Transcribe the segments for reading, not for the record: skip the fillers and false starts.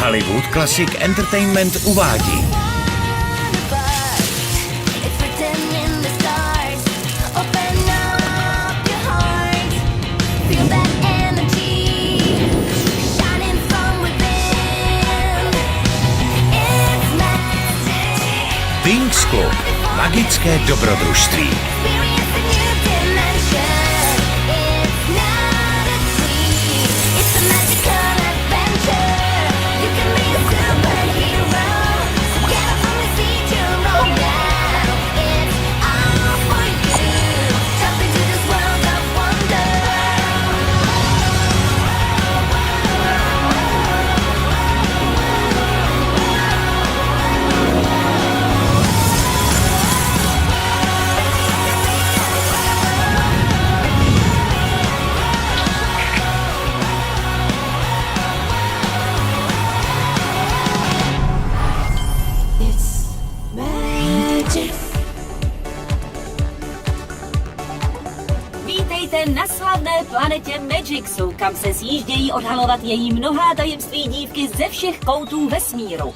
Hollywood Classic Entertainment uvádí Winx Club, magické dobrodružství. Na slavné planetě Magixu, kam se sjíždějí odhalovat její mnohá tajemství dívky ze všech koutů vesmíru.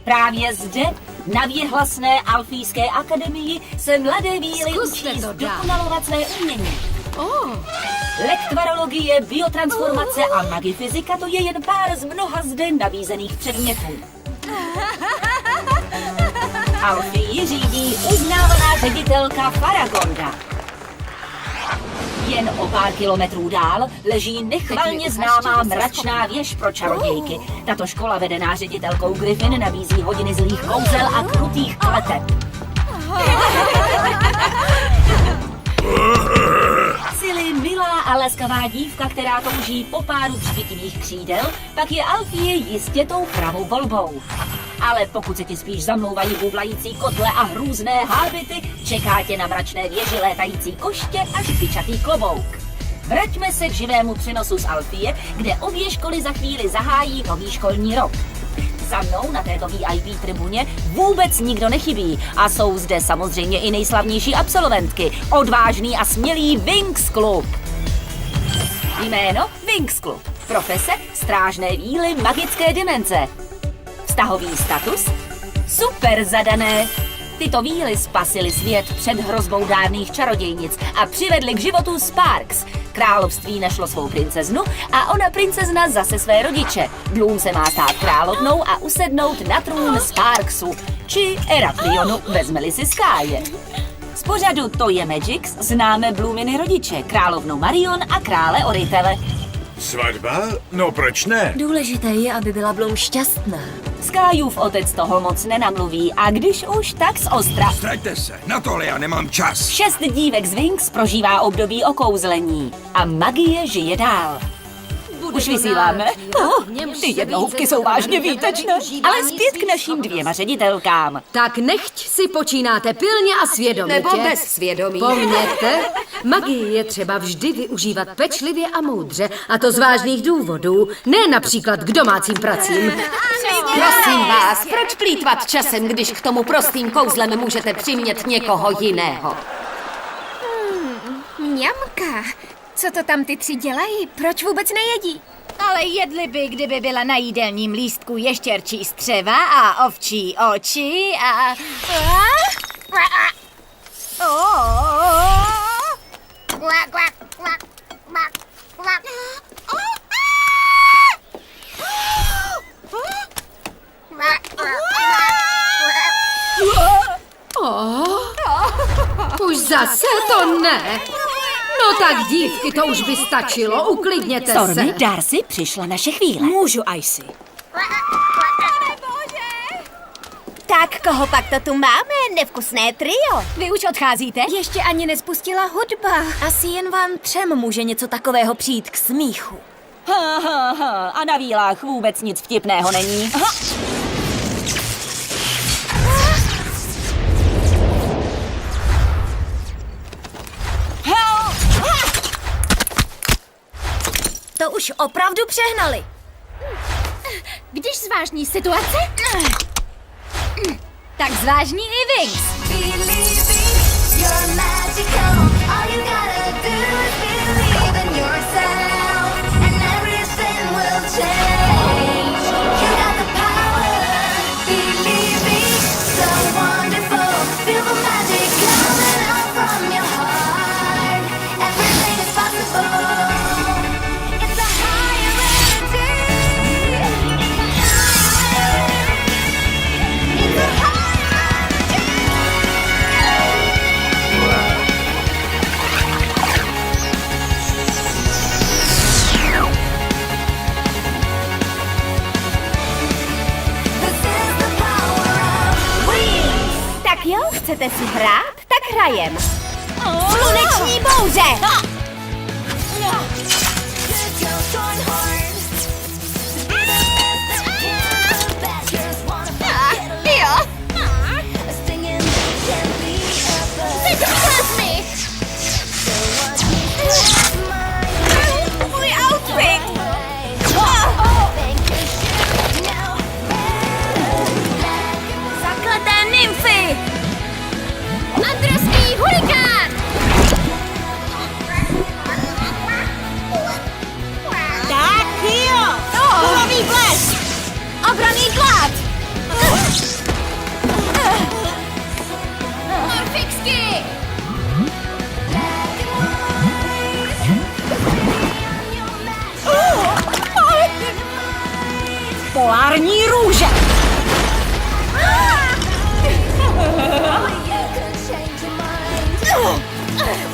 Právě zde, na věhlasné Alfijské akademii, se mladé víly učí zdokonalovat své umění. Lektvarologie, biotransformace a magifyzika, to je jen pár z mnoha zde nabízených předmětů. Alfii řídí uznávaná ředitelka Faragonda. Jen o pár kilometrů dál leží nechvalně známá mračná věž pro čarodějky. Tato škola vedená ředitelkou Griffin nabízí hodiny zlých kouzel a krutých kleteb. Silly, milá a laskavá dívka, která touží po páru třpitivých křídel, pak je Alfie jistě tou pravou volbou. Ale pokud se ti spíš zamlouvají bublající kotle a hrůzné hábity, čeká tě na mračné věži létající koště a špičatý klobouk. Vraťme se k živému přenosu z Alfie, kde obě školy za chvíli zahájí nový školní rok. Za mnou na této VIP tribuně vůbec nikdo nechybí a jsou zde samozřejmě i nejslavnější absolventky, odvážný a smělý Winx Club. Jméno Winx Club, profese strážné víly magické dimenze. Vztahový status? Super zadané! Tyto víly spasily svět před hrozbou dárných čarodějnic a přivedly k životu Sparks. Království našlo svou princeznu a ona princezna zase své rodiče. Bloom se má stát královnou a usednout na trůn Sparksu, či Eraklionu, vezme-li si Skáje. Z pořadu To je Magix známe Bloominy rodiče, královnu Marion a krále Orytele. Svatba? No proč ne? Důležité je, aby byla Bloom šťastná. Skájův otec toho moc nenamluví a když už, tak z ostra. Straťte se, na tohle já nemám čas. 6 dívek z Winx prožívá období okouzlení a magie žije dál. Už vysíláme? Ty jednohubky jsou vážně výtečné. Ale zpět k našim 2 ředitelkám. Tak nechť si počínáte pilně a svědomitě. Nebo bez svědomí. Pomněte, magii je třeba vždy využívat pečlivě a moudře, a to z vážných důvodů, ne například k domácím pracím. Prosím vás, proč plýtvat časem, když k tomu prostým kouzlem můžete přimět někoho jiného? Mňamka, co to tam ty 3 dělají? Proč vůbec nejedí? Ale jedli by, kdyby byla na jídelním lístku ještěrčí střeva a ovčí oči a... Už zase to ne. No tak dívky, to už by stačilo, uklidněte se. Stormy, Darcy, přišla naše chvíle. Můžu, Icy. Tak, koho pak to tu máme? Nevkusné trio. Vy už odcházíte? Ještě ani nespustila hudba. Asi jen vám 3 může něco takového přijít k smíchu. A na vílách vůbec nic vtipného není. To už opravdu přehnali. Když zvážní situace? Tak zvážní i Winx. Believe in yourself, and everything will change. Chcete si hrát? Tak hrajem. Sluneční bouře! Jo. Můj outfit! Zakleté nymfy! Nadrský hurikán! Tak jo! Kulový blesk! Obranný tlak! Morfixky! Polární růže!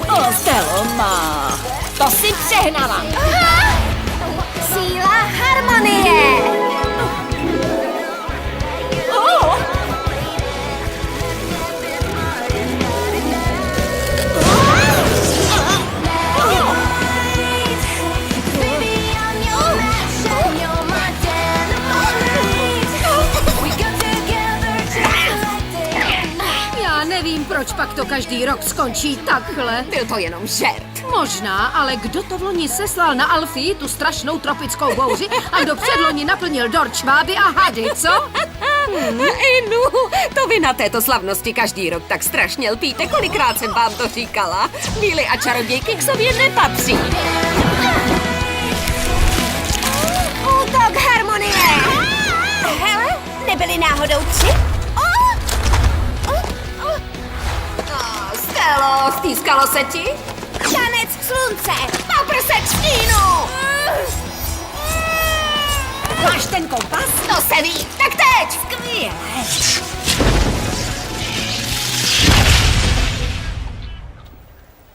O, Stelo má. To si přehnala. Síla harmonie. Já nevím, proč pak to každý rok skončí takhle. Byl to jenom žert. Možná, ale kdo to v loni seslal na Alfii, tu strašnou tropickou bouři, a kdo předloni naplnil dort šváby a hady, co? Inu, to vy na této slavnosti každý rok tak strašně lpíte. Kolikrát jsem vám to říkala? Víly a čarodějky k sobě nepatří. Útok harmonie. Hele, nebyly náhodou 3? Stelo, stýskalo se ti? Tanec slunce. Paprsek stínu. Máš ten kompas? To se ví. Tak teď. Skvěle.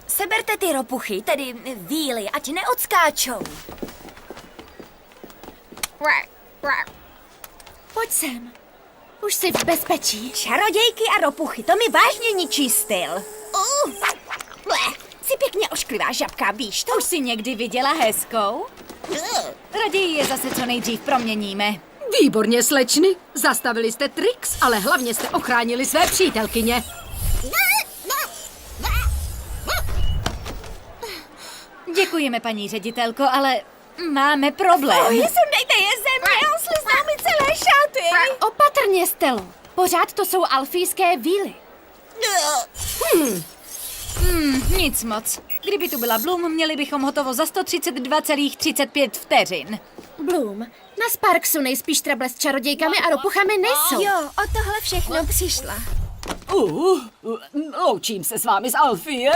Seberte ty ropuchy, tedy víly, ať neodskáčou. Pojď sem. Už jsi v bezpečí. Čarodějky a ropuchy, to mi vážně ničí styl. Jsi pěkně ošklivá žabka, víš to? Už jsi někdy viděla hezkou? Raději je zase co nejdřív proměníme. Výborně, slečny. Zastavili jste Trix, ale hlavně jste ochránili své přítelkyně. Děkujeme, paní ředitelko, ale máme problém. Sundejte je ze mě, slizná mi celé šaty. Opatrně, Stelo. Pořád to jsou alfijské víly. Nic moc. Kdyby tu byla Bloom, měli bychom hotovo za 132,35 vteřin. Bloom, na Sparksu nejspíš trable s čarodějkami a ropuchami nejsou. Jo, o tohle všechno přišla. Loučím se s vámi z Alfie.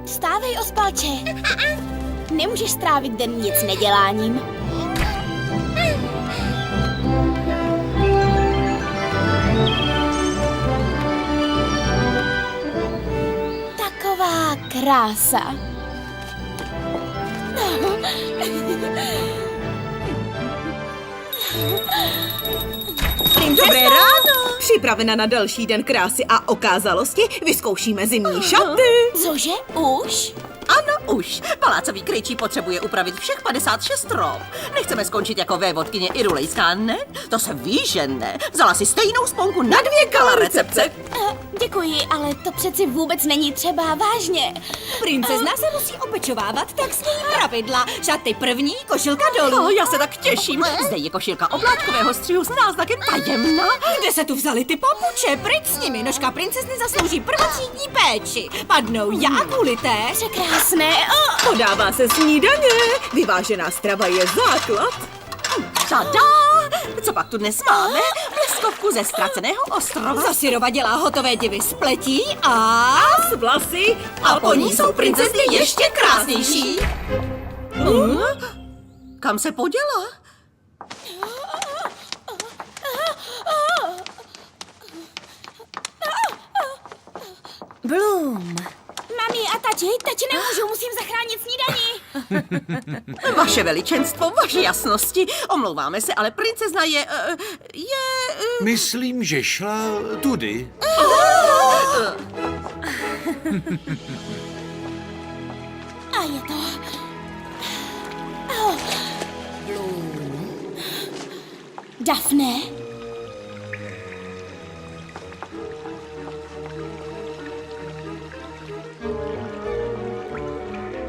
Vstávej, ospalče. Nemůžeš strávit den nic neděláním. Taková krása. Dobré ráno! Připravena na další den krásy a okázalosti? Vyzkoušíme zimní šaty. Cože? Už? Ano, už. Palácový krejčí potřebuje upravit všech 56 rob. Nechceme skončit jako vévodkyně Irulejská, ne? To se ví, že ne. Vzala si stejnou sponku na 2 kala recepce. Děkuji, ale to přeci vůbec není třeba, vážně. Princezna se musí opečovávat, tak svý pravidla. Šaty první, košilka dolů. Já se tak těším. Zde je košilka obláčkového střihu s náznakem tajemna. Kde se tu vzali ty papuče? Pryč s nimi, nožka princezny zaslouží prvotřídní péči. Padnou já kvůli té. Překrásné. Podává se snídaně. Vyvážená strava je základ. Tada! Co pak tu dnes máme? Bleskovku ze ztraceného ostrova. Zasirova dělá hotové divy z pletí a z vlasy. A po ní jsou princezny ještě krásnější. Kam se poděla? Bloom. Mami a tati nemůžu, musím zachránit snídani. Vaše veličenstvo, vaše jasnosti. Omlouváme se, ale princezna je... Myslím, že šla tudy. A je to... Daphne?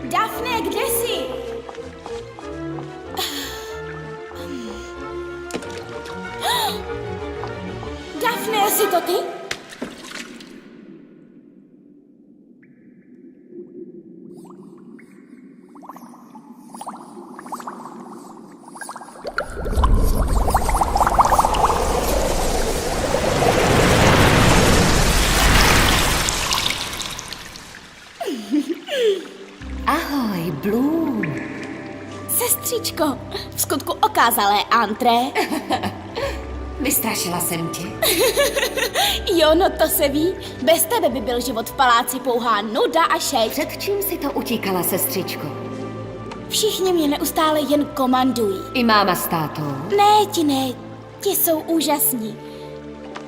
Daphne, kde jsi? Daphne, jsi to ty? Ahoj, Bloom. Sestřičko, v skutku okázalé antré. Vystrašila jsem tě. Jo, no to se ví. Bez tebe by byl život v paláci pouhá nuda a šejk. Před čím si to utíkala, sestřičko? Všichni mě neustále jen komandují. I máma s tátou. Ne, ti jsou úžasní.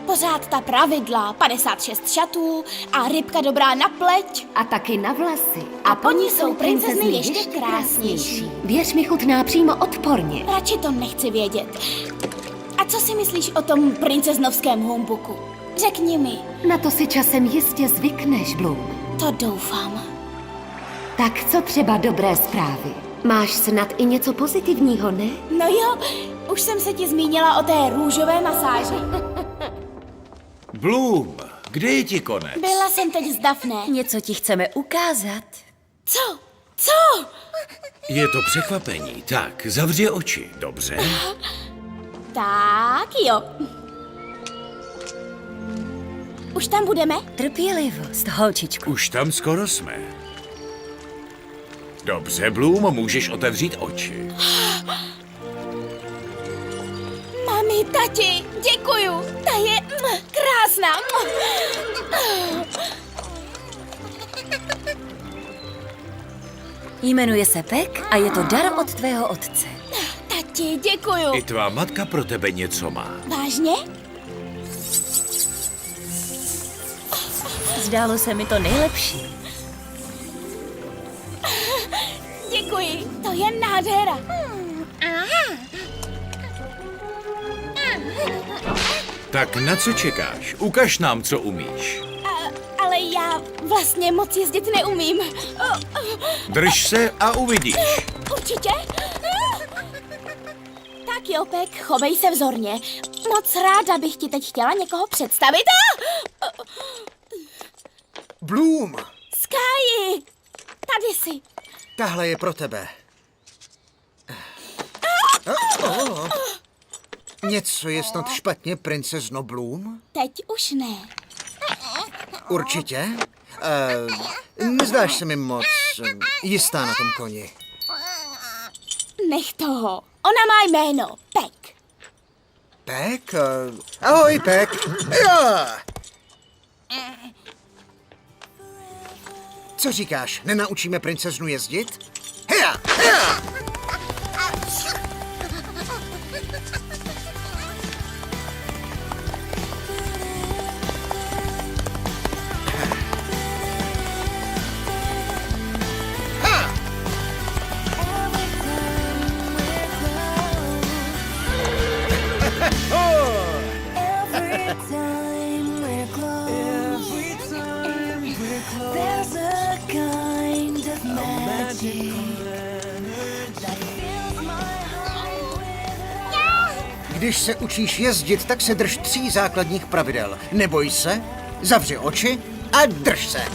Pořád ta pravidla, 56 šatů a rybka dobrá na pleť. A taky na vlasy. A po ní jsou princezny ještě krásnější. Věř mi, chutná přímo odporně. Radši to nechci vědět. A co si myslíš o tom princeznovském humbuku? Řekni mi. Na to si časem jistě zvykneš, Bloom. To doufám. Tak co třeba dobré zprávy? Máš snad i něco pozitivního, ne? No jo, už jsem se ti zmínila o té růžové masáži. Bloom, kde je ti konec? Byla jsem teď s Daphne. Něco ti chceme ukázat. Co? Je to překvapení. Tak, zavři oči, dobře? Tak jo. Už tam budeme? Trpělivost, holčičku. Už tam skoro jsme. Dobře, Bloom, můžeš otevřít oči. Mami, tati, děkuju. Ta je krásná. Jmenuje se Pek a je to dar od tvého otce. Tati, děkuju. I tvá matka pro tebe něco má. Vážně? Zdálo se mi to nejlepší. Děkuji, to je nádhera. Tak na co čekáš? Ukaž nám, co umíš. Ale já vlastně moc jezdit neumím. Drž se a uvidíš. Určitě. Tak jo, Pek, chovej se vzorně. Moc ráda bych ti teď chtěla někoho představit. Bloom, Sky, tady jsi. tahle je pro tebe. Něco je snad špatně, princezno Bloom? Teď už ne. Určitě. Nezdáš se mi moc jistá na tom koni. Nech toho. Ona má jméno Pek. Pek? Ahoj, Pek. Jo! Co říkáš, nenaučíme princeznu jezdit? Heja! Heja! Když se učíš jezdit, tak se drž 3 základních pravidel. Neboj se, zavři oči a drž se.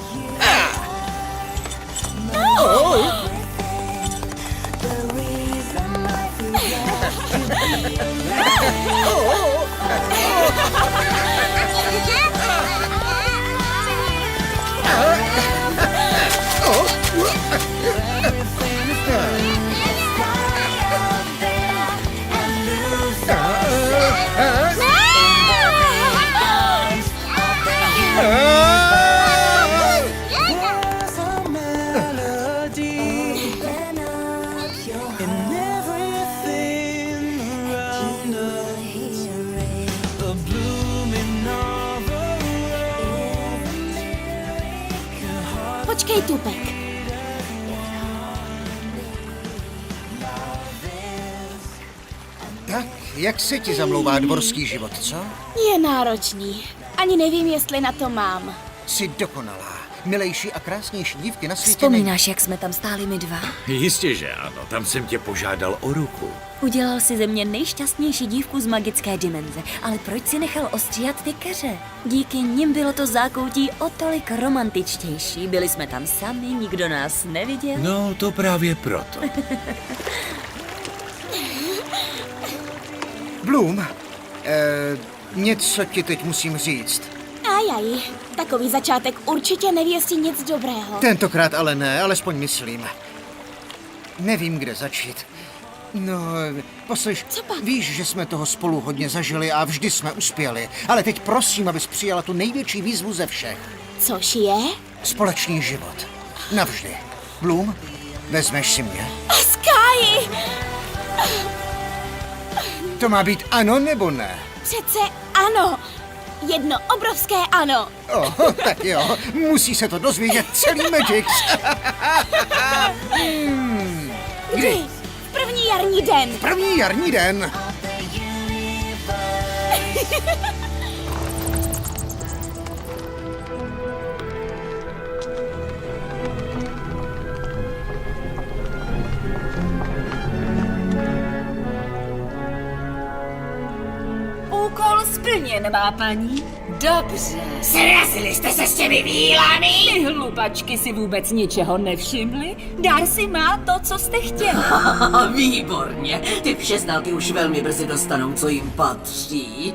Počkej, Tupek. Tak, jak se ti zamlouvá dvorský život, co? Je náročný. Ani nevím, jestli na to mám. Jsi dokonalá. Milejší a krásnější dívky na světě Vzpomínáš, jak jsme tam stáli my dva? Jistě, že ano, tam jsem tě požádal o ruku. Udělal si ze mě nejšťastnější dívku z magické dimenze, ale proč si nechal ostříhat ty keře? Díky nim bylo to zákoutí o tolik romantičtější. Byli jsme tam sami, nikdo nás neviděl. No, to právě proto. Bloom, něco ti teď musím říct. Ajaj, takový začátek určitě nevěstí nic dobrého. Tentokrát ale ne, alespoň myslím. Nevím, kde začít. No, poslyš, Co pak? víš, že jsme toho spolu hodně zažili a vždy jsme uspěli. Ale teď prosím, abys přijala tu největší výzvu ze všech. Což je? Společný život. Navždy. Bloom, vezmeš si mě? A Sky! To má být ano nebo ne? Přece ano. Jedno obrovské ano. Tak jo, musí se to dozvědět celý Magix. Kdy? V první jarní den. První jarní den. Úkol splněn, má paní. Dobře. Srazili jste se s těmi vílami? Ty hlupačky si vůbec ničeho nevšimly? Darcy má to, co jste chtěli. Výborně. Ty všeznalky už velmi brzy dostanou, co jim patří.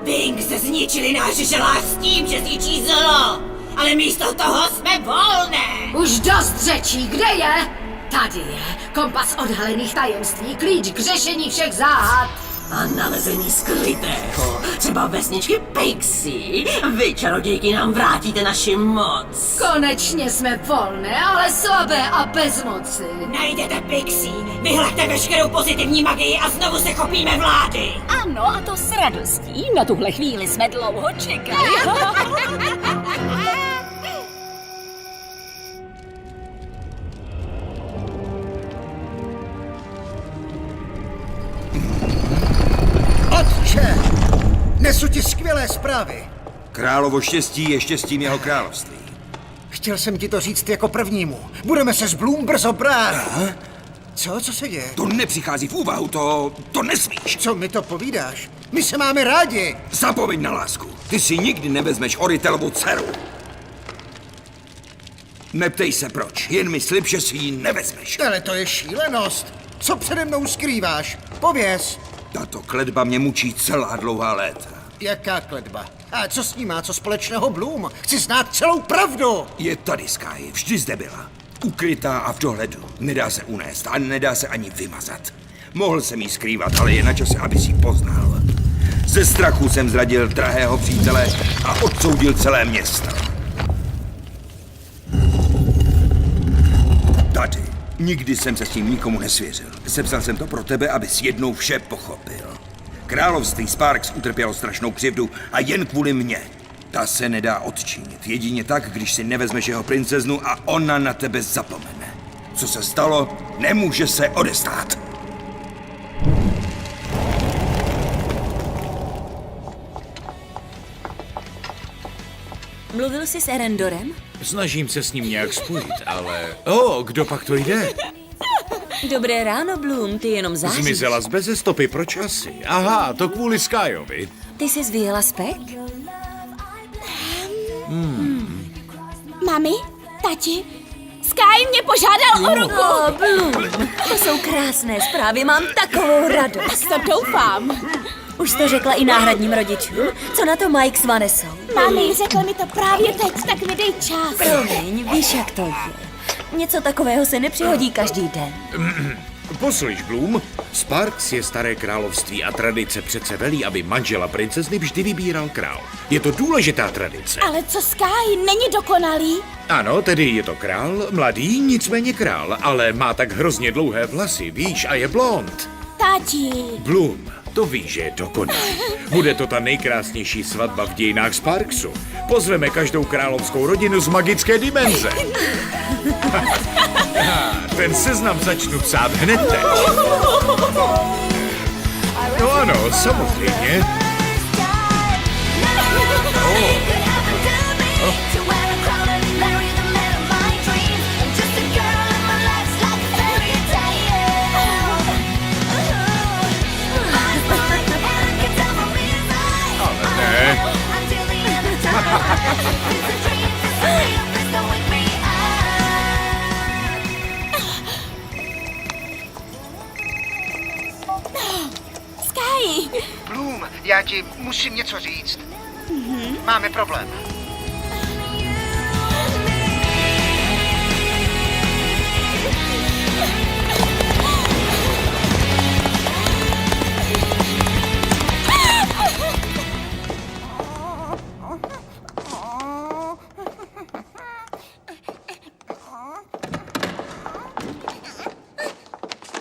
Wings zničili náš želář s tím, že zničí zlo. Ale místo toho jsme volné. Už dost řečí, kde je? Tady je. Kompas odhalených tajemství, klíč k řešení všech záhad. A nalezení skrytého, třeba vesničky Pixie. Vy, čarodějky, nám vrátíte naši moc. Konečně jsme volné, ale slabé a bez moci. Najdete Pixie, vyhlaďte veškerou pozitivní magii a znovu se chopíme vlády. Ano, a to s radostí. Na tuhle chvíli jsme dlouho čekali. Otče, nesu ti skvělé zprávy. Královo štěstí je štěstím jeho království. Chtěl jsem ti to říct jako prvnímu. Budeme se s Bloom brzo brát. Co se děje? To nepřichází v úvahu, to nesmíš. Co mi to povídáš? My se máme rádi. Zapomeň na lásku. Ty si nikdy nevezmeš Oritelovu dceru. Neptej se proč, jen mi slib, že si ji nevezmeš. Ale to je šílenost. Co přede mnou skrýváš? Pověz. Tato kletba mě mučí celá dlouhá léta. Jaká kletba? A co s ní má co společného Bloom? Chci znát celou pravdu. Je tady, Sky, vždy zde byla. Ukrytá a v dohledu. Nedá se unést a nedá se ani vymazat. Mohl jsem jí skrývat, ale je na čase, aby si ji poznal. Ze strachu jsem zradil drahého přítele a odsoudil celé město. Tady. Nikdy jsem se s tím nikomu nesvěřil. Sepsal jsem to pro tebe, abys jednou vše pochopil. Království Sparks utrpělo strašnou křivdu a jen kvůli mně. Ta se nedá odčinit. Jedině tak, když si nevezmeš jeho princeznu a ona na tebe zapomene. Co se stalo, nemůže se odestát. Mluvil jsi s Erendorem? Snažím se s ním nějak spojit, ale... Kdo pak to jde? Dobré ráno, Bloom, ty jenom záříš. Zmizela z beze stopy pro časy. Aha, to kvůli Skyovi. Ty jsi zvíjela spek? Mami, tati, Sky mě požádal o ruku. Bloom, to jsou krásné zprávy, mám takovou radost. To doufám. Už jsi to řekla i náhradním rodičům? Co na to Mike s Vanessou? Mami, řekl mi to právě teď, tak mi dej čas. Promiň, víš, jak to je. Něco takového se nepřihodí každý den. Poslyš, Bloom, Sparks je staré království a tradice přece velí, aby manžela princezny vždy vybíral král. Je to důležitá tradice. Ale co Sky, není dokonalý? Ano, tedy je to král, mladý, nicméně král, ale má tak hrozně dlouhé vlasy, víš, a je blond. Tati. Bloom, To víš, že je dokonalý. Bude to ta nejkrásnější svatba v dějinách Sparksu. Pozveme každou královskou rodinu z magické dimenze. Ten seznam začnu psát hned teď. No ano, samozřejmě. Sky! Bloom, já ti musím něco říct. Máme problém.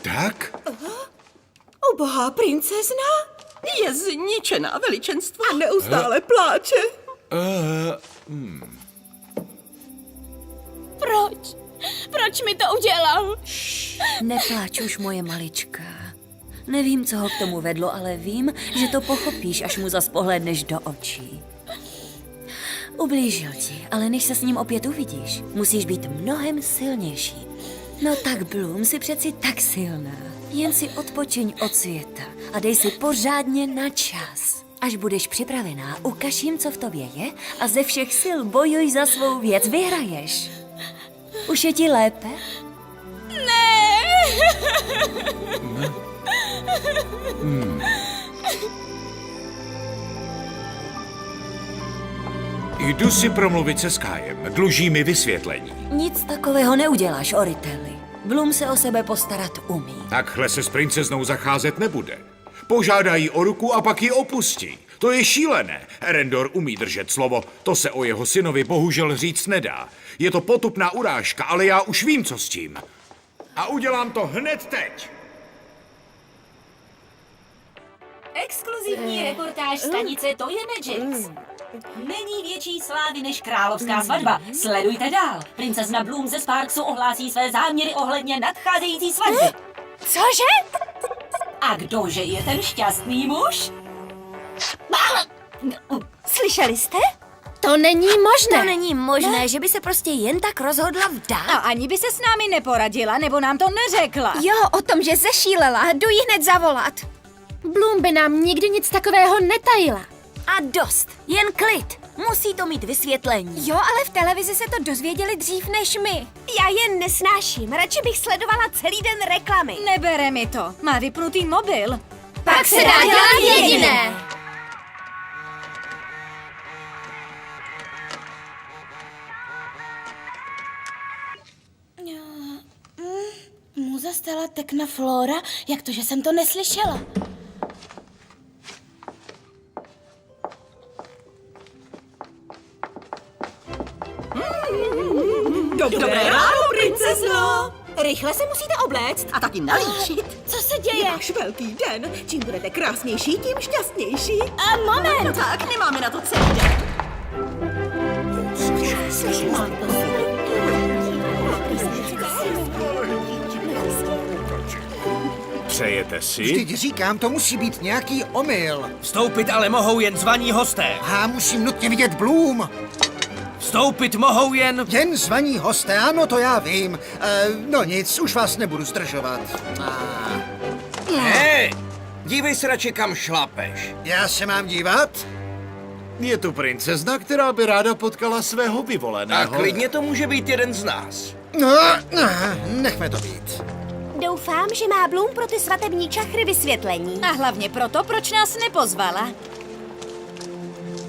Tak? Ubohá princezna je zničená, veličenstvo. A neustále pláče. Proč? Proč mi to udělal? Nepláč už, moje malička. Nevím, co ho k tomu vedlo, ale vím, že to pochopíš, až mu zas pohlédneš do očí. Ublížil ti, ale než se s ním opět uvidíš, musíš být mnohem silnější. No tak, Bloom, jsi přeci tak silná. Jen si odpočiň od světa a dej si pořádně na čas. Až budeš připravená, ukaž jim, co v tobě je a ze všech sil bojuj za svou věc, vyhraješ. Už je ti lépe? Jdu si promluvit se Skyem. Dluží mi vysvětlení. Nic takového neuděláš, Oritelli. Bloom se o sebe postarat umí. Takhle se s princeznou zacházet nebude. Požádají o ruku a pak ji opustí. To je šílené. Erendor umí držet slovo. To se o jeho synovi bohužel říct nedá. Je to potupná urážka, ale já už vím, co s tím. A udělám to hned teď. Exkluzivní reportáž stanice To je Magix. Není větší slávy než královská svatba. Sledujte dál. Princezna Bloom ze Sparksu ohlásí své záměry ohledně nadcházející svatby. Cože? A kdože je ten šťastný muž? Slyšeli jste? To není možné. To není možné, že by se prostě jen tak rozhodla vdát. A ani by se s námi neporadila, nebo nám to neřekla. Jo, o tom, že zešílela, jdu jí hned zavolat. Bloom by nám nikdy nic takového netajila. A dost. Jen klid. Musí to mít vysvětlení. Jo, ale v televizi se to dozvěděli dřív než my. Já jen nesnáším. Radši bych sledovala celý den reklamy. Nebere mi to. Má vypnutý mobil. Pak se dá dělat jediné. Muza stala Tekna Flora? Jak to, že jsem to neslyšela? Dobré ráno, princezno. Rychle se musíte obléct. A taky nalíčit. Co se děje? Je váš velký den. Čím budete krásnější, tím šťastnější. Moment! No tak, nemáme na to celý den. Přejete si? Vždyť říkám, to musí být nějaký omyl. Vstoupit ale mohou jen zvaní hosté. A musím nutně vidět Bloom. Vstoupit mohou jen... Jen zvaní hosté, ano, to já vím. No nic, už vás nebudu zdržovat. Hej, dívej se radši, kam šlapeš. Já se mám dívat? Je tu princezna, která by ráda potkala svého A vyvoleného. klidně to může být jeden z nás. No, nechme to být. Doufám, že má Bloom pro ty svatební čachry vysvětlení. A hlavně proto, proč nás nepozvala.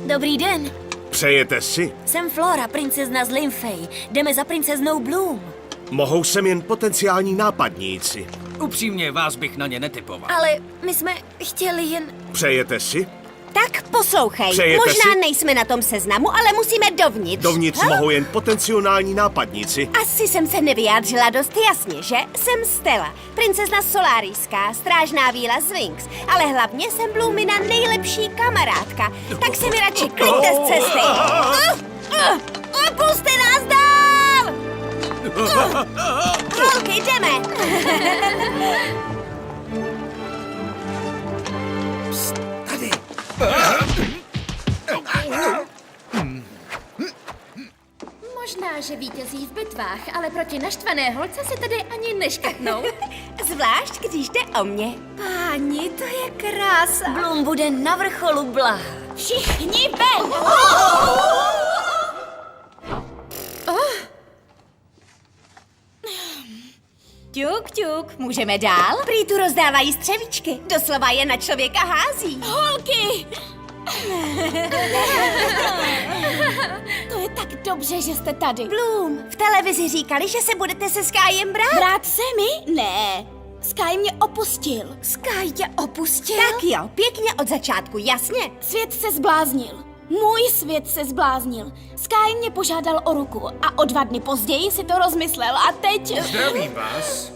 Dobrý den. Přejete si? Jsem Flora, princezna z Lymfey. Jdeme za princeznou Bloom. Mohou sem jen potenciální nápadníci. Upřímně, vás bych na ně netypoval. Ale my jsme chtěli jen... Přejete si? Tak poslouchej, Přejete možná si? nejsme na tom seznamu, ale musíme dovnitř. Dovnitř mohou jen potenciální nápadníci. Asi jsem se nevyjádřila dost jasně, že? Jsem Stella, princezna Solarijská, strážná víla Sphinx, ale hlavně jsem Bloomina nejlepší kamarádka. Tak se mi radši kliďte z cesty. Puste nás dál! Holky, jdeme! Tady. Možná, že vítězí v bitvách, ale proti naštvané holce si tedy ani neškrtnou. Zvlášť, když jde o mě. Páni, to je krása. Bloom bude na vrcholu blaha. Všichni ven! Ťuk, ťuk, můžeme dál? Prý tu rozdávají střevíčky. Doslova je na člověka hází. Holky! To je tak dobře, že jste tady. Bloom, v televizi říkali, že se budete se Skyem brát. Brát se mi? Ne. Sky mě opustil. Sky tě opustil? Tak jo, pěkně od začátku, jasně. Svět se zbláznil. Můj svět se zbláznil. Sky mě požádal o ruku a o 2 dny později si to rozmyslel a teď... Zdravím vás.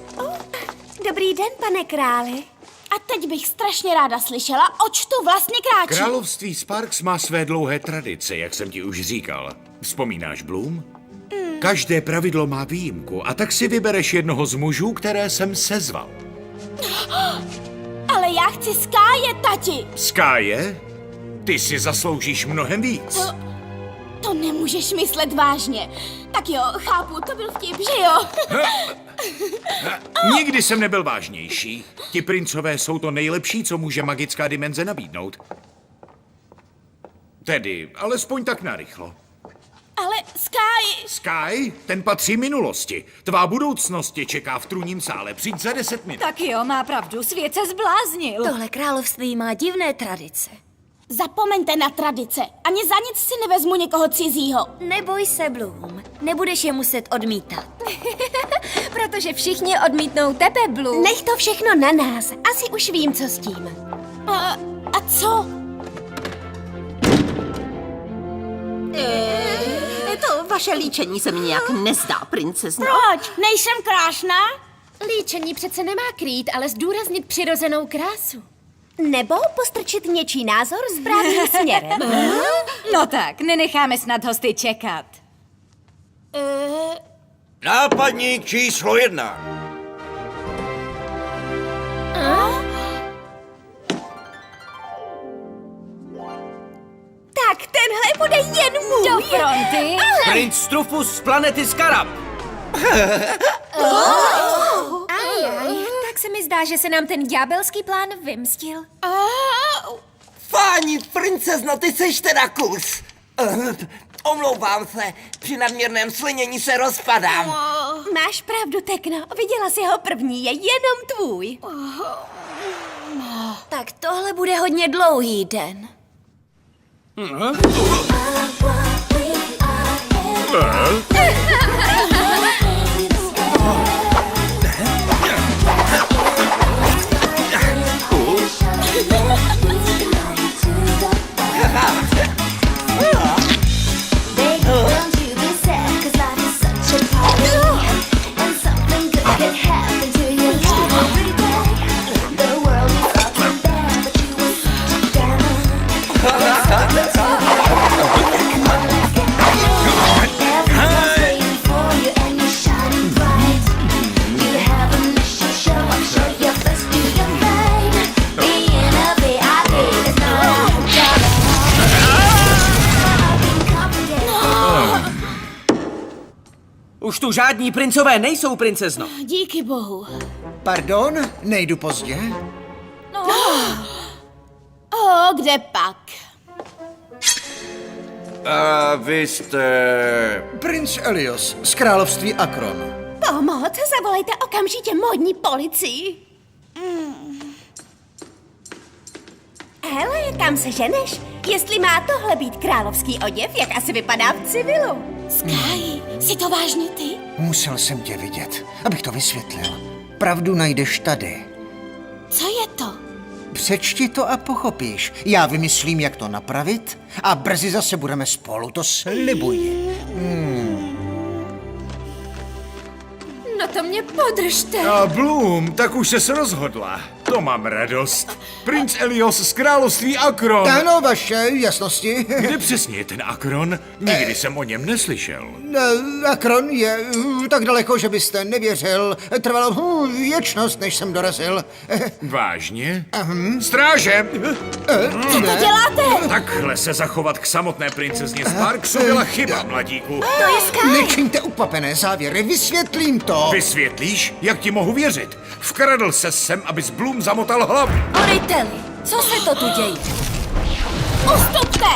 Dobrý den, pane králi. A teď bych strašně ráda slyšela, oč tu vlastně kráčí. Království Sparks má své dlouhé tradice, jak jsem ti už říkal. Vzpomínáš, Bloom? Každé pravidlo má výjimku a tak si vybereš jednoho z mužů, které jsem sezval. Ale já chci Sky, tati. Skáje? Ty si zasloužíš mnohem víc. To nemůžeš myslet vážně. Tak jo, chápu, to byl vtip, že jo? Nikdy jsem nebyl vážnější. Ti princové jsou to nejlepší, co může magická dimenze nabídnout. Tedy, alespoň tak narychlo. Ale Sky... Sky, ten patří minulosti. Tvá budoucnost tě čeká v trůním sále. Přijď za 10 minut. Tak jo, má pravdu, svět se zbláznil. Tohle království má divné tradice. Zapomeňte na tradice. Ani za nic si nevezmu někoho cizího. Neboj se, Bloom. Nebudeš je muset odmítat. Protože všichni odmítnou tebe, Bloom. Nech to všechno na nás. Asi už vím, co s tím. A co? To vaše líčení se mi nějak nezdá, princezno. Proč? Nejsem krásná? Líčení přece nemá krýt, ale zdůraznit přirozenou krásu. Nebo postrčit něčí názor správným směrem. No tak, nenecháme snad hosty čekat. Nápadník číslo 1. Tak tenhle bude jen můj. Do fronty. Princ Strufus z planety Scarab. Ajaj, tak se mi zdá, že se nám ten ďábelský plán vymstil. Fáni, princezno, ty seš teda kus. Omlouvám se, při nadměrném slinění se rozpadám. Máš pravdu, Tekno. Viděla jsi ho první, je jenom tvůj. Tak tohle bude hodně dlouhý den. Už tu žádní princové nejsou, princezno. Díky bohu. Pardon, nejdu pozdě? Kde pak? A vy jste... Princ Elios z království Akron. Pomoc, zavolejte okamžitě módní policii. Hele, kam se ženeš? Jestli má tohle být královský oděv, jak asi vypadá v civilu. Sky, jsi to vážně ty? Musel jsem tě vidět, abych to vysvětlil. Pravdu najdeš tady. Co je to? Přečti to a pochopíš. Já vymyslím, jak to napravit a brzy zase budeme spolu, to slibuji. No to mě podržte. A Bloom, tak už ses rozhodla. To mám radost. Princ Elios z království Akron. Ano, vaše jasnosti. Kde přesně je ten Akron? Nikdy jsem o něm neslyšel. Akron je tak daleko, že byste nevěřil. Trvalo věčnost, než jsem dorazil. Vážně? Stráže! Co to děláte? Takhle se zachovat k samotné princezně Sparksu byla chyba, mladíku. To je Sky. Nečiňte ukvapené závěry, vysvětlím to. Vysvětlíš? Jak ti mohu věřit? Vkradl se sem, abys Bloom zamotal hlavu. Horiteli, co se to tu děje? Ustupte!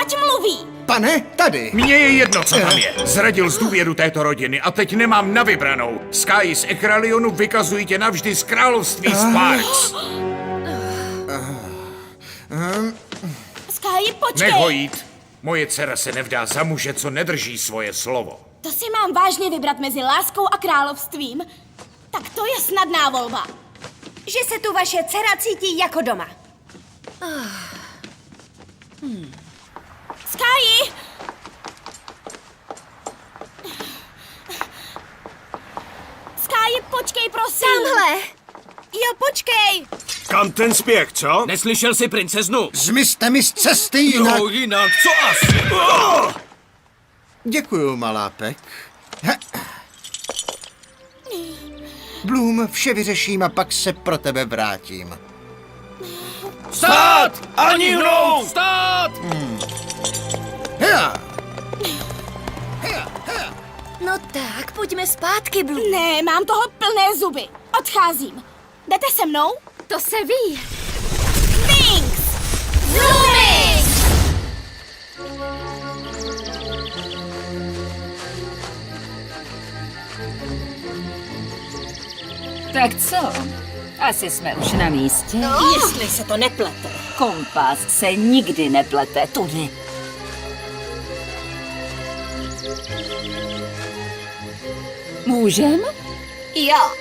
Ať mluví! Pane, tady. Mně je jedno, co tam je. Zradil z důvěru této rodiny a teď nemám na vybranou. Sky z Ekralionu vykazují tě navždy z království Sparks. Sky, počkej! Nech ho jít. Moje dcera se nevdá za muže, co nedrží svoje slovo. To si mám vážně vybrat mezi láskou a královstvím? Tak to je snadná volba. Že se tu vaše dcera cítí jako doma. Sky! Sky, počkej, prosím! Tamhle! Jo, počkej! Kam ten spěch, co? Neslyšel jsi princeznu? Zmizte mi z cesty jinak. No jinak, co asi? Děkuju, malápek. Bloom, vše vyřeším a pak se pro tebe vrátím. Stát! Ani hnout! Stát! Hea! No tak, pojďme zpátky, Blue. Ne, mám toho plné zuby. Odcházím. Jdete se mnou? To se ví. Wings! Blooming! Tak co? Asi jsme už na místě. Jestli se to neplete. Kompas se nikdy neplete, tudy. Můžem? Jo.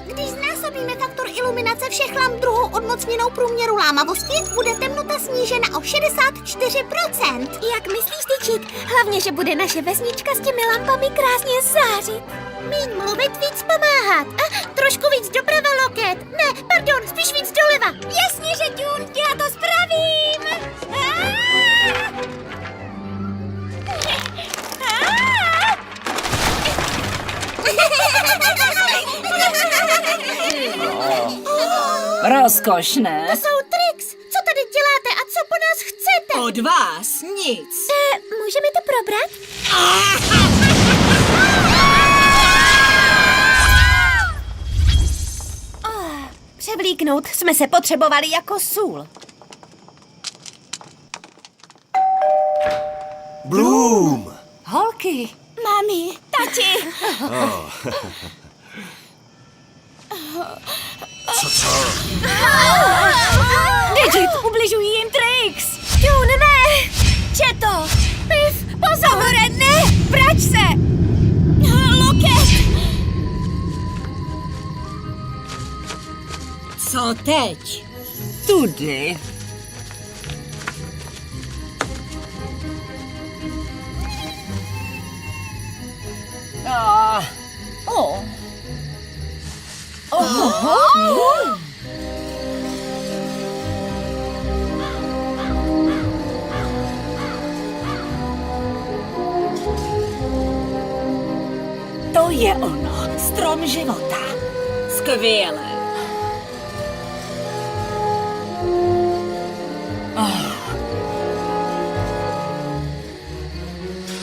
Když znásobíme faktor iluminace všech lamp druhou odmocněnou průměru lámavosti, bude temnota snížena o 64%. Jak myslíš, Tyčík? Hlavně, že bude naše vesnička s těmi lampami krásně zářit. Míň mluvit, víc pomáhat. A trošku víc doprava loket. Ne, pardon, spíš víc doleva. Jasně, že Dune, já to spravím. Rozkošné. To jsou tricks. Co tady děláte a co po nás chcete? Od vás nic. Můžeme to probrat? Převlíknout jsme se potřebovali jako sůl. Bloom! Holky. Mami, tati. Co? Digit, ubližují jim Trix. Dune, ne. Četo. Piv, pozor. Ne, vrať se. Loket. Co teď? Tudy. To je ono, strom života. Skvěle.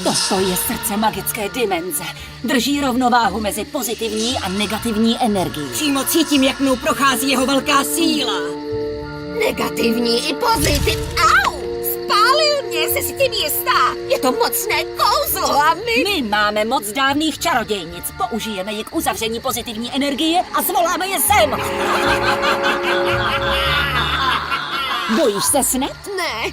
Toto je srdce magické dimenze. Drží rovnováhu mezi pozitivní a negativní energií. Přímo cítím, jak mnou prochází jeho velká síla. Negativní i pozitiv. Au! Spálil mě, se si tím jistá. Je to mocné kouzlo a My máme moc dávných čarodějnic. Použijeme ji k uzavření pozitivní energie a zvoláme je sem. Bojíš se snad? Ne,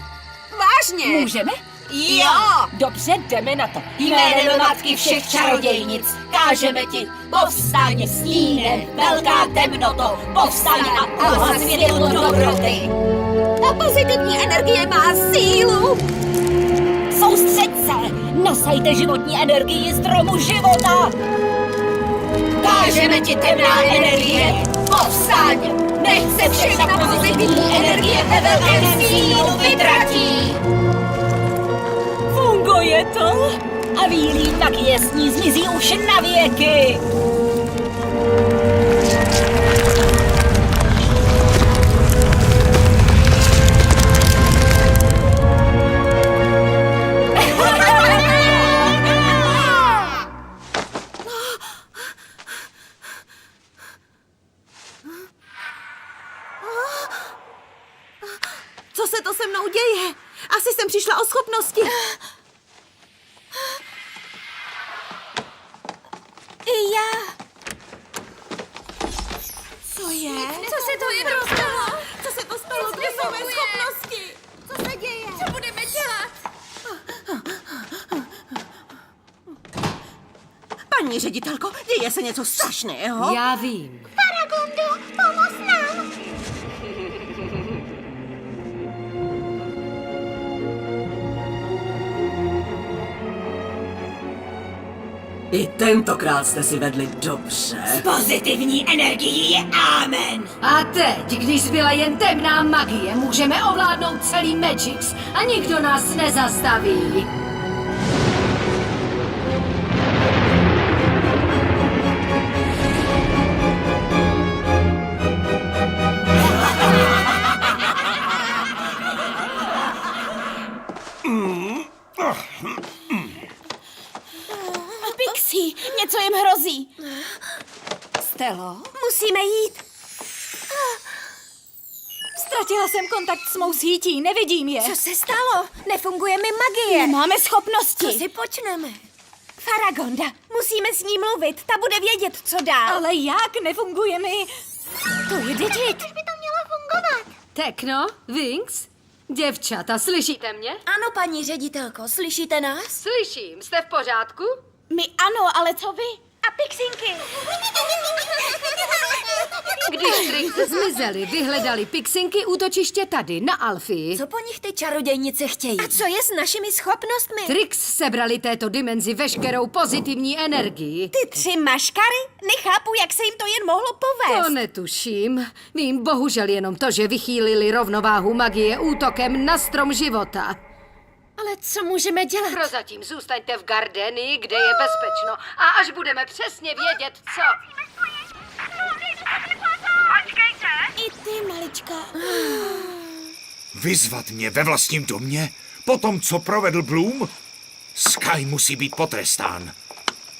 vážně. Můžeme? Jo! Dobře, jdeme na to. Jménem matky všech čarodějnic kážeme ti, povstaň, stíne, velká temnoto, povstaň a ohlas světlo dobroty. A pozitivní energie má sílu. Soustřeď se, nasajte životní energii stromu života. Kážeme ti, temná energie, povstaň, nech se všechna pozitivní energie ve velkém sílu vytratí. Funguje to? A vílí magie s ní zmizí už na věky. Co se to se mnou děje? Asi jsem přišla o schopnosti. I já. Co je? Co se to jenom stalo? Co se to stalo? Kde jsou mé schopnosti? Co se děje? Co budeme dělat? Paní ředitelko, děje se něco strašného. Já vím. Faragondo, pomoz nám! I tentokrát jste si vedli dobře. Pozitivní energií je amen. A teď, když zbyla jen temná magie, můžeme ovládnout celý Magix a nikdo nás nezastaví. Pixie, něco jim hrozí. Stelo? Musíme jít. Ztratila jsem kontakt s mou sítí, nevidím je. Co se stalo? Nefunguje mi magie. Nemáme schopnosti. Co si počneme? Faragonda, musíme s ní mluvit, ta bude vědět, co dál. Ale jak? Nefunguje mi. To je Digit. By to mělo fungovat. Tekno, Wings, děvčata, slyšíte mě? Ano, paní ředitelko, slyšíte nás? Slyším, jste v pořádku? My ano, ale co vy? A Pixinky. Když Trince zmizeli, vyhledali Pixinky útočiště tady, na Alfii. Co po nich ty čarodějnice chtějí? A co je s našimi schopnostmi? Trix sebrali této dimenzi veškerou pozitivní energii. Ty 3 maškary? Nechápu, jak se jim to jen mohlo povést. To netuším. Vím bohužel jenom to, že vychýlili rovnováhu magie útokem na strom života. Ale co můžeme dělat? Prozatím zůstaňte v Gardenii, kde je bezpečno. A až budeme přesně vědět, co... I ty, malička. Vyzvat mě ve vlastním domě? Po tom, co provedl Bloom? Sky musí být potrestán.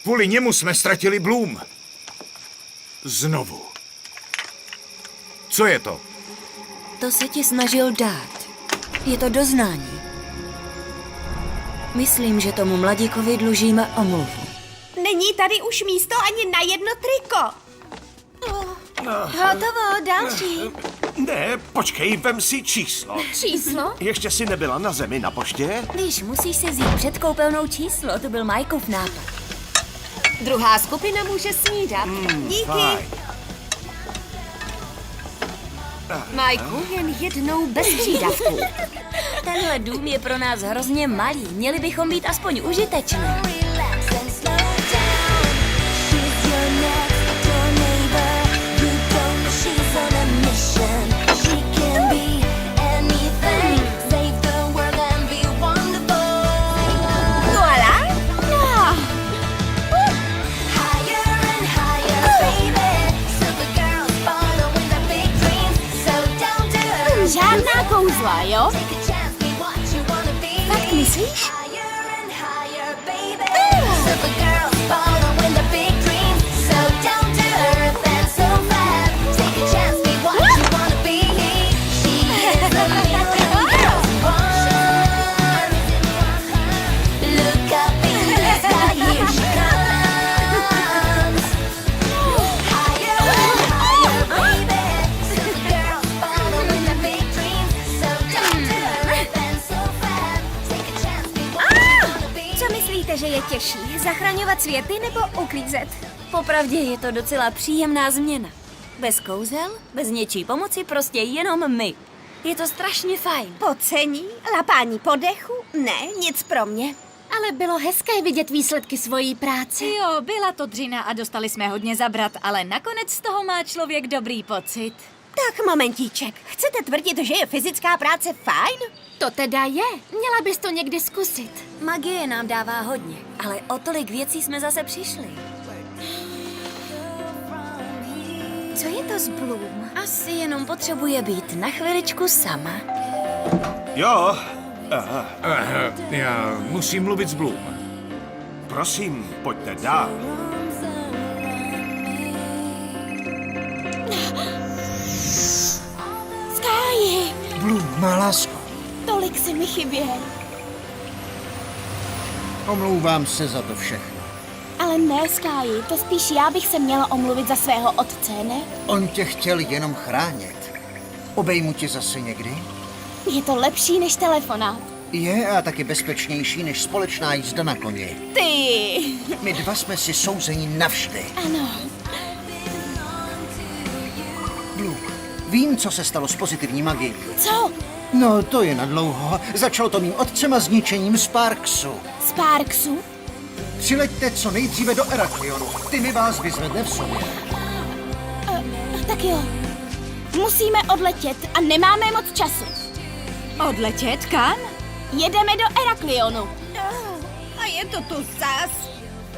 Kvůli němu jsme ztratili Bloom. Znovu. Co je to? To se ti snažil dát. Je to doznání. Myslím, že tomu mladíkovi dlužíme omluvu. Není tady už místo ani na jedno triko. Hotovo, další. Ne, počkej, vem si číslo. Číslo? Ještě si nebyla na zemi na poště? Když musíš si vzít před koupelnou číslo, to byl Majkův nápad. Druhá skupina může snídat. Díky. Fajn. Majku, jen jednou bez přídavků. Tenhle dům je pro nás hrozně malý. Měli bychom být aspoň užiteční. Žádná kouzla, jo? Tak myslíš? že je těžší? Zachraňovat světy nebo uklízet? Popravdě je to docela příjemná změna. Bez kouzel, bez něčí pomoci, prostě jenom my. Je to strašně fajn. Pocení? Lapání po dechu? Ne, nic pro mě. Ale bylo hezké vidět výsledky svojí práce. Jo, byla to dřina a dostali jsme hodně zabrat, ale nakonec z toho má člověk dobrý pocit. Tak momentíček, chcete tvrdit, že je fyzická práce fajn? To teda je. Měla bys to někdy zkusit. Magie nám dává hodně, ale o tolik věcí jsme zase přišli. Co je to z Bloom? Asi jenom potřebuje být na chviličku sama. Jo, Já musím mluvit s Bloom. prosím, pojďte dál. Sky, Bloom, má lásko. tolik si mi chyběl. Omlouvám se za to všechno. Ale ne, Sky, to spíš já bych se měla omluvit za svého otce, ne? On tě chtěl jenom chránit. Obejmu tě zase někdy? Je to lepší než telefonát. Je a taky bezpečnější než společná jízda na koni. Ty! My dva jsme si souzení navždy. Ano. Bloom, vím, co se stalo s pozitivní magií. Co? No, to je nadlouho. Začalo to mým otcem a zničením Sparksu. Sparksu? Přileďte co nejdříve do Eraklionu. Ty mi vás vyzvedne v sobě. Tak jo. Musíme odletět a nemáme moc času. Odletět kam? Jedeme do Eraklionu. A je to tu zas?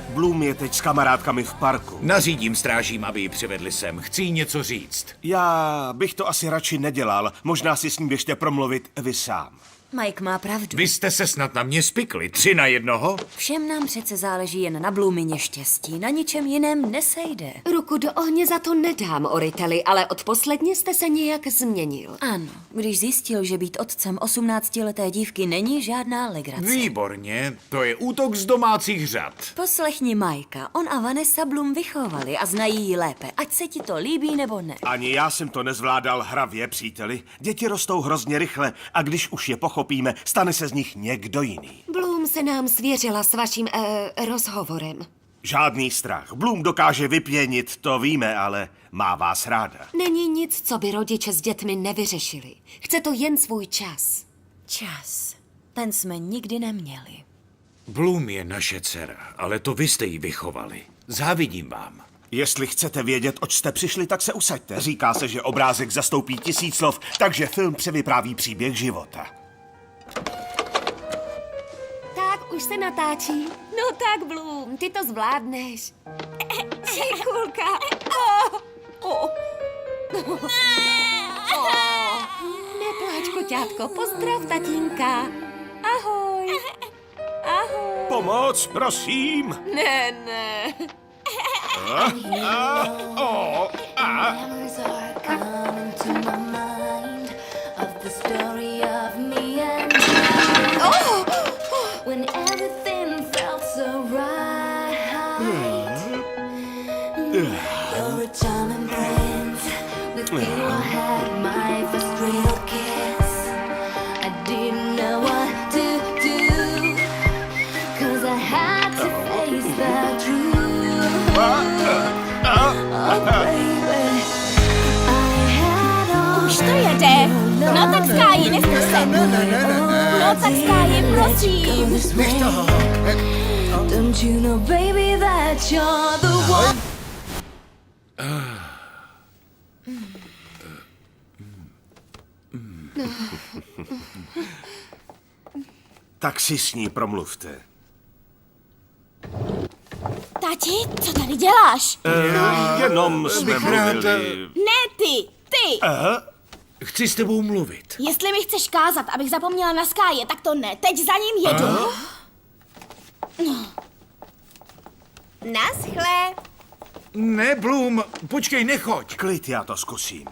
Bloom je teď s kamarádkami v parku. Nařídím strážím, aby ji přivedli sem. Chci jí něco říct. Já bych to asi radši nedělal. Možná si s ním běžte promluvit vy sám. Mike má pravdu. Vy jste se snad na mě spikli. 3 na 1? Všem nám přece záleží jen na Bloomině štěstí. Na ničem jiném nesejde. Ruku do ohně za to nedám, Oriteli, ale odposledně jste se nějak změnil. Ano, když zjistil, že být otcem 18leté dívky není žádná legrace. Výborně, to je útok z domácích řad. Poslechni Majka, on a Vanessa Bloom vychovali a znají ji lépe, ať se ti to líbí nebo ne. Ani já jsem to nezvládal hravě, příteli. Děti rostou hrozně rychle a když už je pochopíme, stane se z nich někdo jiný. Bloom se nám svěřila s vaším rozhovorem. Žádný strach. Bloom dokáže vypěnit, to víme, ale má vás ráda. Není nic, co by rodiče s dětmi nevyřešili. Chce to jen svůj čas. Čas. Ten jsme nikdy neměli. Bloom je naše dcera, ale to vy jste ji vychovali. Závidím vám. Jestli chcete vědět, oč jste přišli, tak se usaďte. Říká se, že obrázek zastoupí 1000 slov, takže film převypráví příběh života. Tak, už se natáčí. No tak, Bloom, ty to zvládneš. Šikulka. Nepláč, koťátko, pozdrav tatínka. Ahoj. Ahoj. Pomoc, prosím. Ne. Už to jede. No tak Sky, neste se. No tak Sky, prosím. Nech toho. Don't you know, baby, that you're the one? Tak si s ní promluvte. Tati, co tady děláš? Jenom jsme mluvili. Ne ty, ty. Chci s tebou mluvit. Jestli mi chceš kázat, abych zapomněla na Sky, tak to ne. Teď za ním jedu. Naschle. Ne, Bloom, počkej, nechoď. Klid, já to zkusím.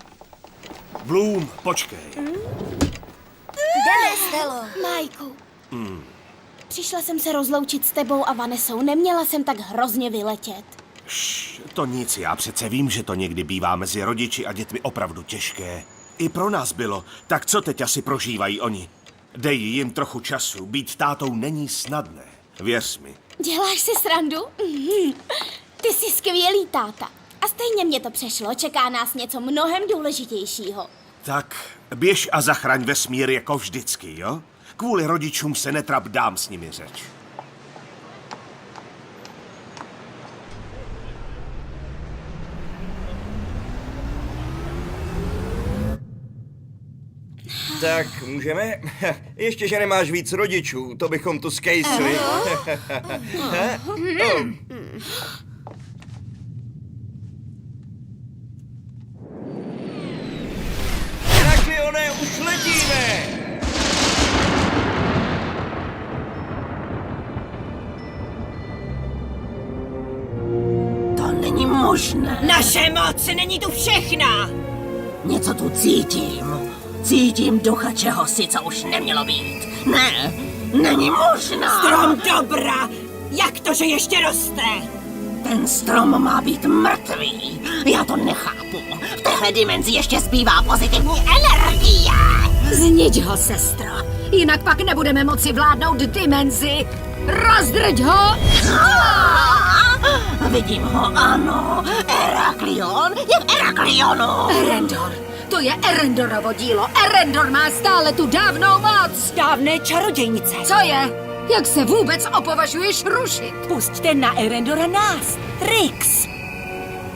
Bloom, počkej. Jdeme, Stelo. Majku. Přišla jsem se rozloučit s tebou a Vanessou. Neměla jsem tak hrozně vyletět. To nic, já přece vím, že to někdy bývá mezi rodiči a dětmi opravdu těžké. I pro nás bylo. Tak co teď asi prožívají oni? Dej jim trochu času. Být tátou není snadné. Věř mi. Děláš si srandu? Ty jsi skvělý táta. A stejně mě to přešlo, čeká nás něco mnohem důležitějšího. Tak běž a zachraň vesmír jako vždycky, jo? Kvůli rodičům se netrap, dám s nimi řeč. Tak, můžeme? Ještě, že nemáš víc rodičů, to bychom tu skejsli. Heraklione, už letíme! To není možné. Naše moc není tu všechna! Něco tu cítím. Cítím ducha čehosi, co už nemělo být. Ne, není možná. Strom dobra! Jak to, že ještě roste? Ten strom má být mrtvý. Já to nechápu. V téhle dimenzi ještě zbývá pozitivní energie. Znič ho, sestro. Jinak pak nebudeme moci vládnout dimenzi. Rozdrť ho! Vidím ho, ano. Heraklion je v Heraklionu. Erendor. To je Erendorovo dílo. Erendor má stále tu dávnou moc. Dávné čarodějnice. Co je? Jak se vůbec opovažuješ rušit? Pusťte na Erendora nás, Trix.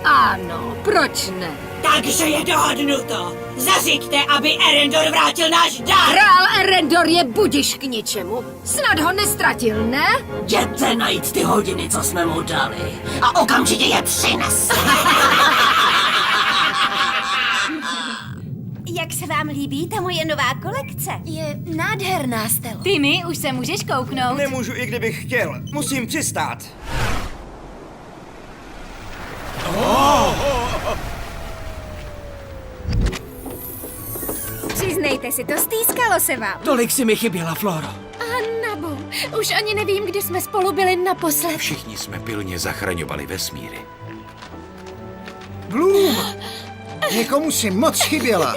Ano, proč ne? Takže je dohodnuto. Zařiďte, aby Erendor vrátil náš dar. Král Erendor je budiš k ničemu. Snad ho nestratil, ne? Jděte najít ty hodiny, co jsme mu dali. A okamžitě je přinese. Jak se vám líbí ta moje nová kolekce? Je nádherná, Stelo. Timmy, už se můžeš kouknout. Nemůžu, i kdybych chtěl. Musím přistát. Přiznejte si, to stýskalo se vám. Tolik si mi chyběla, Floro. A Nabu, už ani nevím, kdy jsme spolu byli naposled. Všichni jsme pilně zachraňovali vesmíry. Bloom! Někomu si moc chyběla.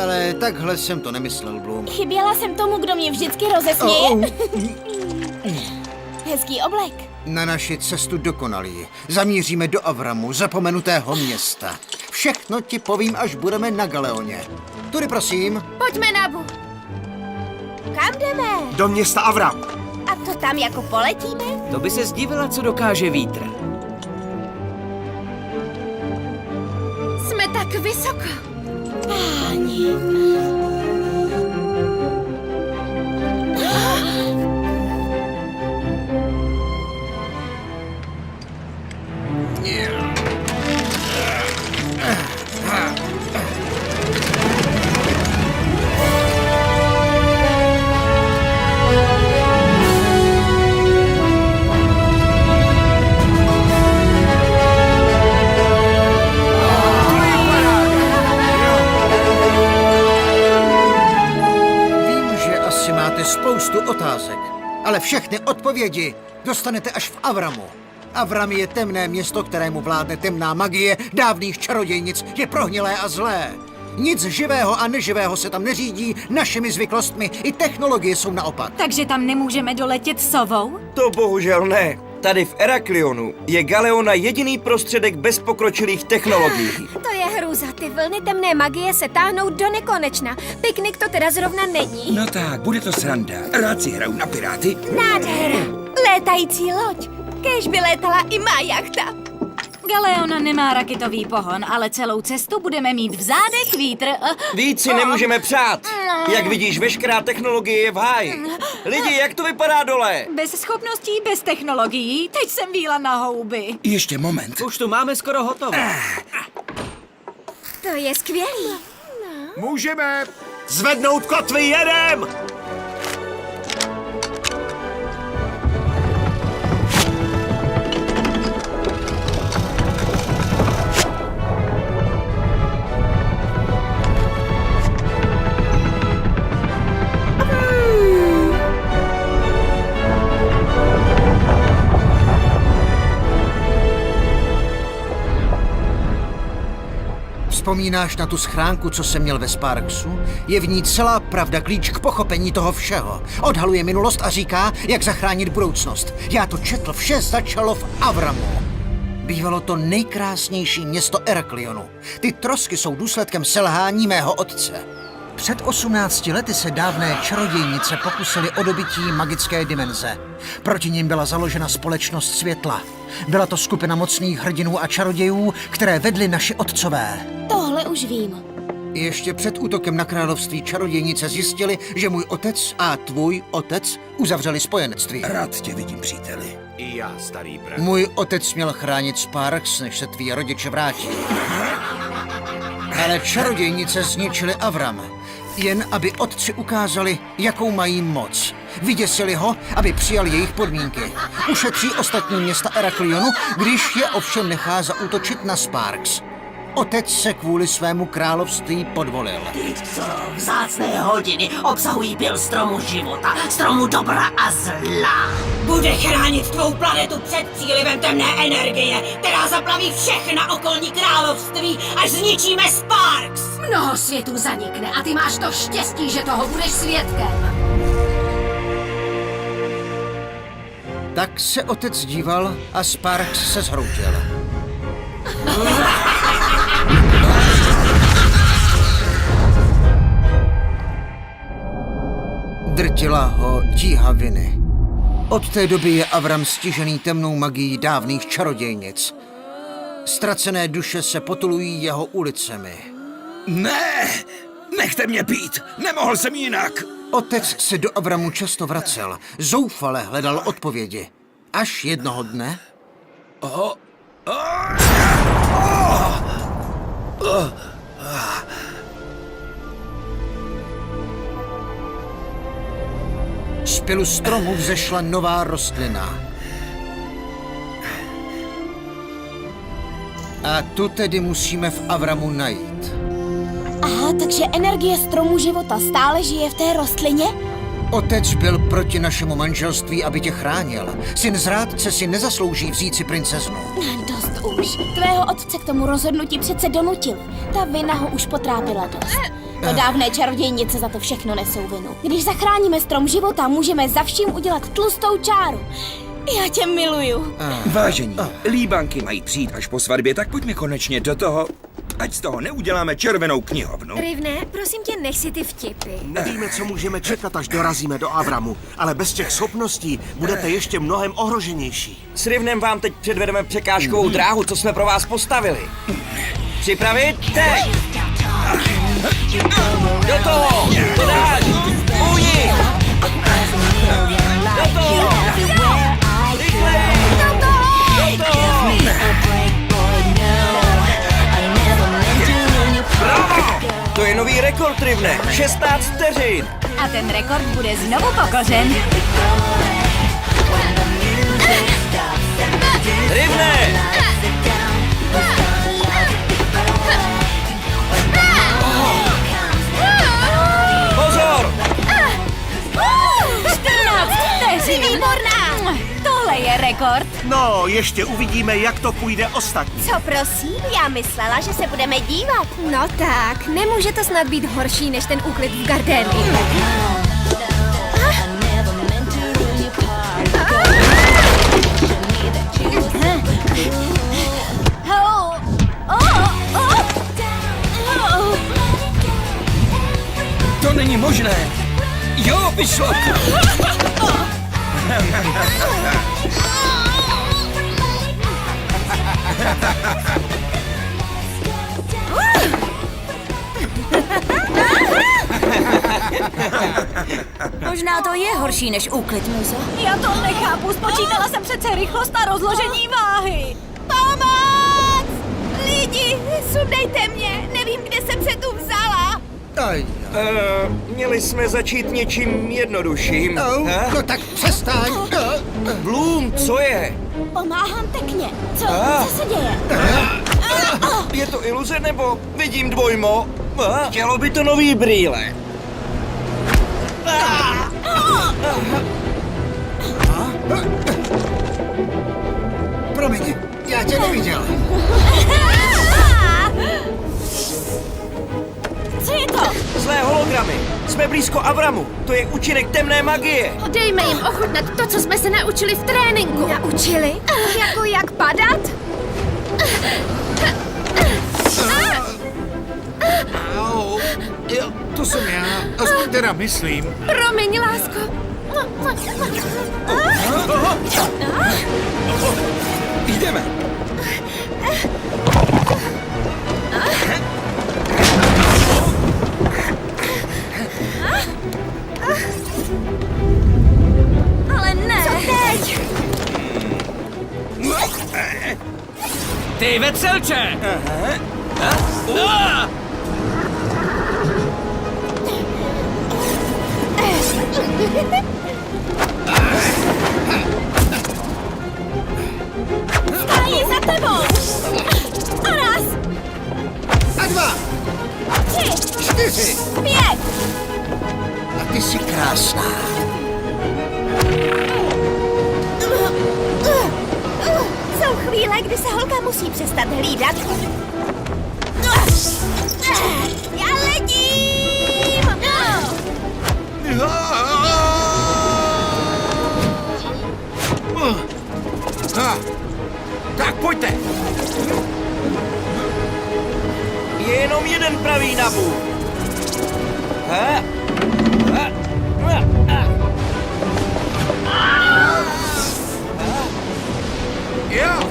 Ale takhle jsem to nemyslel, Bloom. Chyběla jsem tomu, kdo mě vždycky rozesměje. Hezký oblek. Na naši cestu dokonalí. Zamíříme do Avramu, zapomenutého města. Všechno ti povím, až budeme na Galeoně. Tudy, prosím. Pojďme, Nabu. Kam jdeme? Do města Avram. A to tam jako poletíme? To by se zdivila, co dokáže vítr. Jsme tak vysoko. Páni. Spoustu otázek, ale všechny odpovědi dostanete až v Avramu. Avram je temné město, kterému vládne temná magie dávných čarodějnic, je prohnilé a zlé. Nic živého a neživého se tam neřídí našimi zvyklostmi, i technologie jsou naopak. Takže tam nemůžeme doletět sovou? To bohužel ne. Tady v Heraklionu je Galeona jediný prostředek bez pokročilých technologií. To je hrůza, ty vlny temné magie se táhnou do nekonečna. Piknik to teda zrovna není. No tak, bude to sranda. Rád si hraju na piráty. Nádhera. Létající loď. Kéž by létala i má jachta. Galeona nemá raketový pohon, ale celou cestu budeme mít v zádech vítr. Víc si nemůžeme přát. Jak vidíš, veškerá technologie je v háji. Lidi, jak to vypadá dole? Bez schopností, bez technologií. Teď jsem víla na houby. Ještě moment. Už to máme skoro hotové. To je skvělý. Můžeme. Zvednout kotvy, jedem! Vzpomínáš na tu schránku, co jsem měl ve Sparksu? Je v ní celá pravda, klíč k pochopení toho všeho. Odhaluje minulost a říká, jak zachránit budoucnost. Já to četl, vše začalo v Avramu. Bývalo to nejkrásnější město Eraklionu. Ty trosky jsou důsledkem selhání mého otce. Před 18 lety se dávné čarodějnice pokusily o dobytí magické dimenze. Proti nim byla založena společnost světla. Byla to skupina mocných hrdinů a čarodějů, které vedly naši otcové. Tohle už vím. Ještě před útokem na království čarodějnice zjistili, že můj otec a tvůj otec uzavřeli spojenectví. Rád tě vidím, příteli. I já, starý brat. Můj otec měl chránit Sparks, než se tví rodiče vrátí. Ale čarodějnice zničili Avram, jen aby otci ukázali, jakou mají moc. Vyděsili ho, aby přijal jejich podmínky. Ušetří ostatní města Eraklionu, když je ovšem nechá zaútočit na Sparks. Otec se kvůli svému království podvolil. Vzácné hodiny obsahují pil stromu života, stromu dobra a zla. Bude chránit tvou planetu před přílivem temné energie, která zaplaví všechna okolní království, až zničíme Sparks! Mnoho světů zanikne a ty máš to štěstí, že toho budeš svědkem. Tak se otec díval a Sparks se zhroutil. Drtila ho tíha viny. Od té doby je Avram stižený temnou magií dávných čarodějnic. Ztracené duše se potulují jeho ulicemi. Ne! Nechte mě být! Nemohl jsem jinak! Otec se do Avramu často vracel, zoufale hledal odpovědi. Až jednoho dne... Z pylu stromu vzešla nová rostlina. A tu tedy musíme v Avramu najít. Aha, takže energie stromu života stále žije v té rostlině? Otec byl proti našemu manželství, aby tě chránil. Syn zrádce si nezaslouží vzít si princeznu. Dost už. Tvého otce k tomu rozhodnutí přece donutil. Ta vina ho už potrápila dost. To dávné čarodějnice za to všechno nesou vinu. Když zachráníme strom života, můžeme za vším udělat tlustou čáru. Já tě miluju. Vážení, líbanky mají přijít až po svatbě, tak pojďme konečně do toho, ať z toho neuděláme červenou knihovnu. Rivne, prosím tě, nech si ty vtipy. Nevíme, co můžeme čekat, až dorazíme do Avramu, ale bez těch schopností budete ještě mnohem ohroženější. S Rivnem vám teď předvedeme překážkovou dráhu, co jsme pro vás postavili. Připravit? Teď! Do toho! Podáš! Půjdi! Do toho! Rychleji! Do toho! Bravo! To je nový rekord, Rivne. 16 vteřin. A ten rekord bude znovu pokořen. Rivne! Pozor! 14 vteřin. Výborná! Tohle je rekord. No, ještě uvidíme, jak to půjde ostatní. Co prosím? Já myslela, že se budeme dívat. No tak, nemůže to snad být horší než ten úklid v Gardénii. To není možné! Jo, vyšlo! Možná to je horší než úklid, muzo. Já to nechápu, spočítala jsem přece rychlost a rozložení váhy. Pomoc! Lidi, sundejte mě! Nevím, kde jsem se tu vzala. Měli jsme začít něčím jednodušším. No tak přestaň. Bloom, co je? Pomáhám Tekně. Co se děje? Je to iluze nebo vidím dvojmo? Chtělo by to nový brýle. Promiň, já tě neviděl. pentagramy. Jsme blízko Avramu. To je účinek temné magie. Dejme jim ochutnat to, co jsme se naučili v tréninku. Naučili? Jako jak padat? Au. Jo, to jsem já. Aspoň teda myslím. Promiň, lásko. Jdeme. Ale ne. Co teď? Ty vetřelče! Stáji za tebou. A raz, A 2, 3, 4. 5. A ty jsi krásná. Jsou chvíle, kdy se holka musí přestat hlídat. Já letím! Tak pojďte. Je jenom jeden pravý nabu. Jo.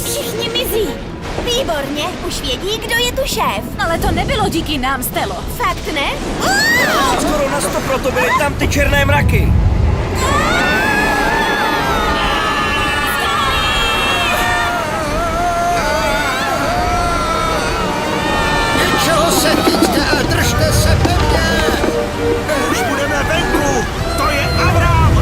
Všichni mizí. Výborně, už vědí, kdo je tu šéf. Ale to nebylo díky nám, Stelo. Fakt ne? Skoro na 100% byly tam ty černé mraky. Něčeho se chyťte a držte se pevně. Už budeme venku! To je Avram!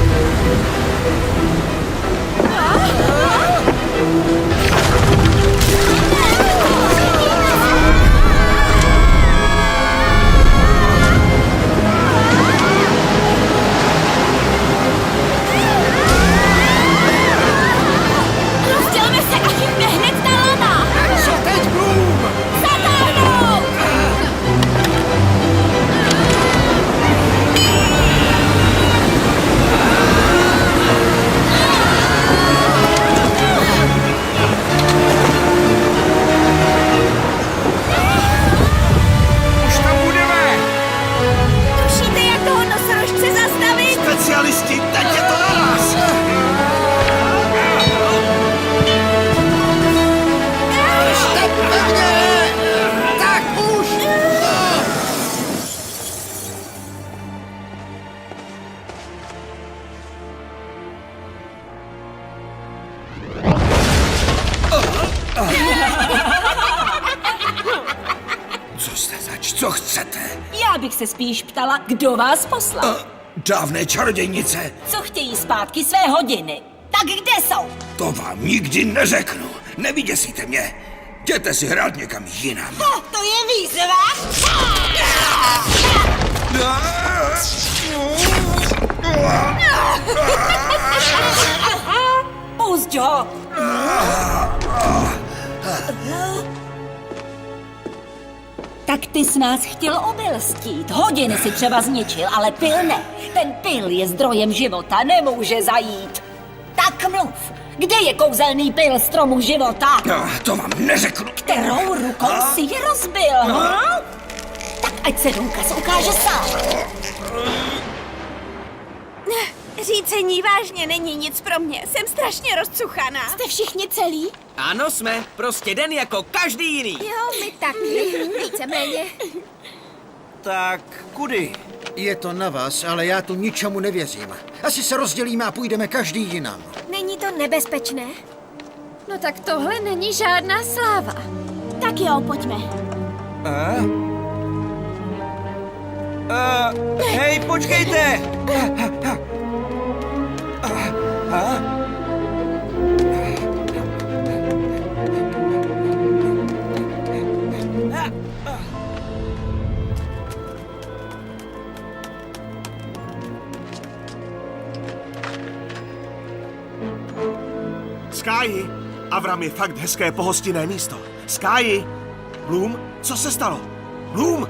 Rozdělme se a chytme hned ta lana. Co teď, Bloom? Zatáhnout! Už tam budeme. Tušíte, jak toho nosorožce zastavit? Specialisti, teď je to na nás! Držte pevně. Tak už. Co jste zač? Co chcete? Já bych se spíš ptala, kdo vás poslal. Dávné čarodějnice. Co chtějí zpátky své hodiny? Tak kde jsou? To vám nikdy neřeknu. Nevyděsíte mě. Jděte si hrát někam jinam. To je výzva? Pusť ho! Tak ty jsi nás chtěl obelstít. Hodiny si třeba zničil, ale pil ne. Ten pil je zdrojem života, nemůže zajít. Tak mluv. Kde je kouzelný pil stromu života? To vám neřeknu. Kterou rukou si je rozbil, hm? Tak ať se důkaz ukáže sám. Řícení vážně není nic pro mě. Jsem strašně rozcuchaná. Jste všichni celí? Ano, jsme. Prostě den jako každý jiný. Jo, my taky. Víceméně. Tak kudy? Je to na vás, ale já tu ničemu nevěřím. Asi se rozdělíme a půjdeme každý jinam. Není to nebezpečné? No tak tohle není žádná sláva. Tak jo, pojďme. Hej, počkejte! Sky, Avram je fakt hezké pohostinné místo. Sky! Bloom, co se stalo? Bloom!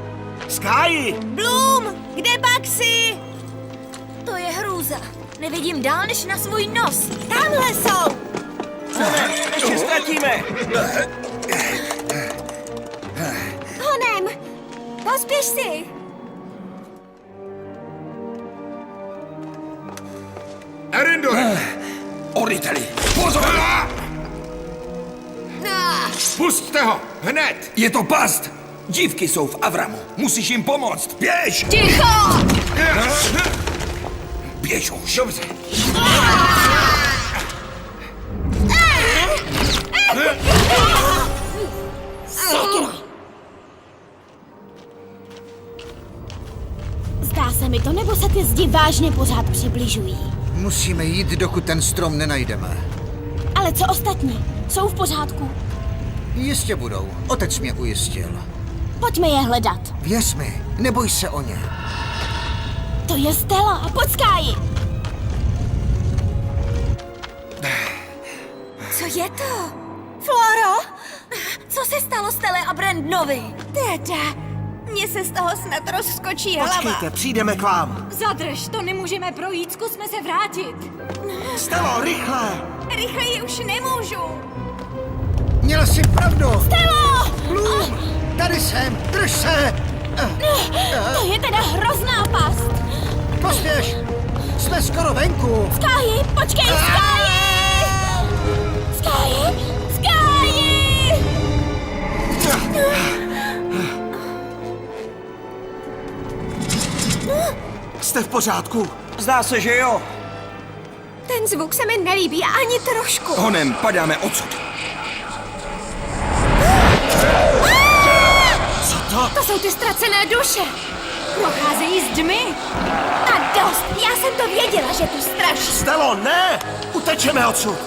Sky! Bloom, kde pak jsi? To je hrůza. Nevidím dál než na svůj nos. Tamhle jsou. Ještě ztratíme. Honem, pospěš si. Erendor! Orniteli, pozor! Pusťte ho! Hned! Je to past! Dívky jsou v Avramu. Musíš jim pomoct. Běž! Ticho! Běž už. Dobře. Zdá se mi to, nebo se ty zdi vážně pořád přibližují? Musíme jít, dokud ten strom nenajdeme. Ale co ostatní? Jsou v pořádku? Jistě budou. Otec mě ujistil. Pojďme je hledat. Věř mi, neboj se o ně. To je Stella. Počkej! Co je to? Floro? Co se stalo Stelle a Brandonovi? Teda, mně se z toho snad rozskočí hlava. Počkejte, přijdeme k vám. Zadrž, to nemůžeme projít, zkusme se vrátit. Stelo, rychle! Rychleji už nemůžu. Měla jsi pravdu. Stella! Bloom, tady jsem, drž se. To je teda hrozná past. Pospěš, jsme skoro venku. Sky, počkej, Sky! Sky! Sky! Jste v pořádku? Zdá se, že jo. Ten zvuk se mi nelíbí ani trošku. Honem, padáme odsud. Co to? To jsou ty ztracené duše. Procházejí s dmy. A dost, já jsem to věděla, že tu straší. Stelo, ne! Utečeme odsud!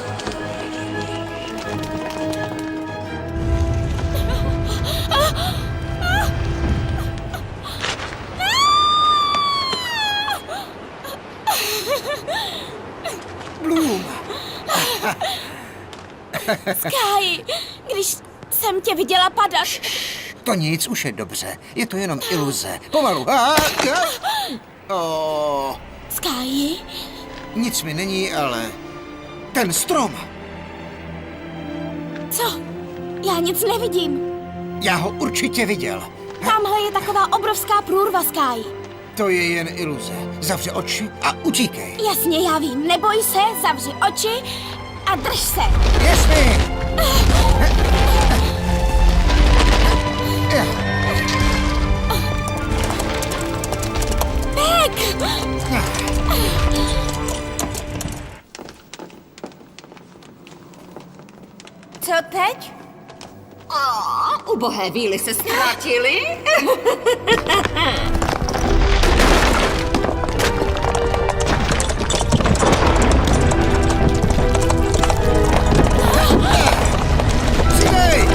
Bloom. Sky, když jsem tě viděla padat. To nic, už je dobře. Je to jenom iluze. Pomalu. Sky? Nic mi není, ale... Ten strom. Co? Já nic nevidím. Já ho určitě viděl. Tamhle je taková obrovská průrva, Sky. To je jen iluze. Zavři oči a utíkej. Jasně, já vím. Neboj se, zavři oči a drž se. Věř mi! Pek! Co teď? Ubohé víly se ztratily. Přidej!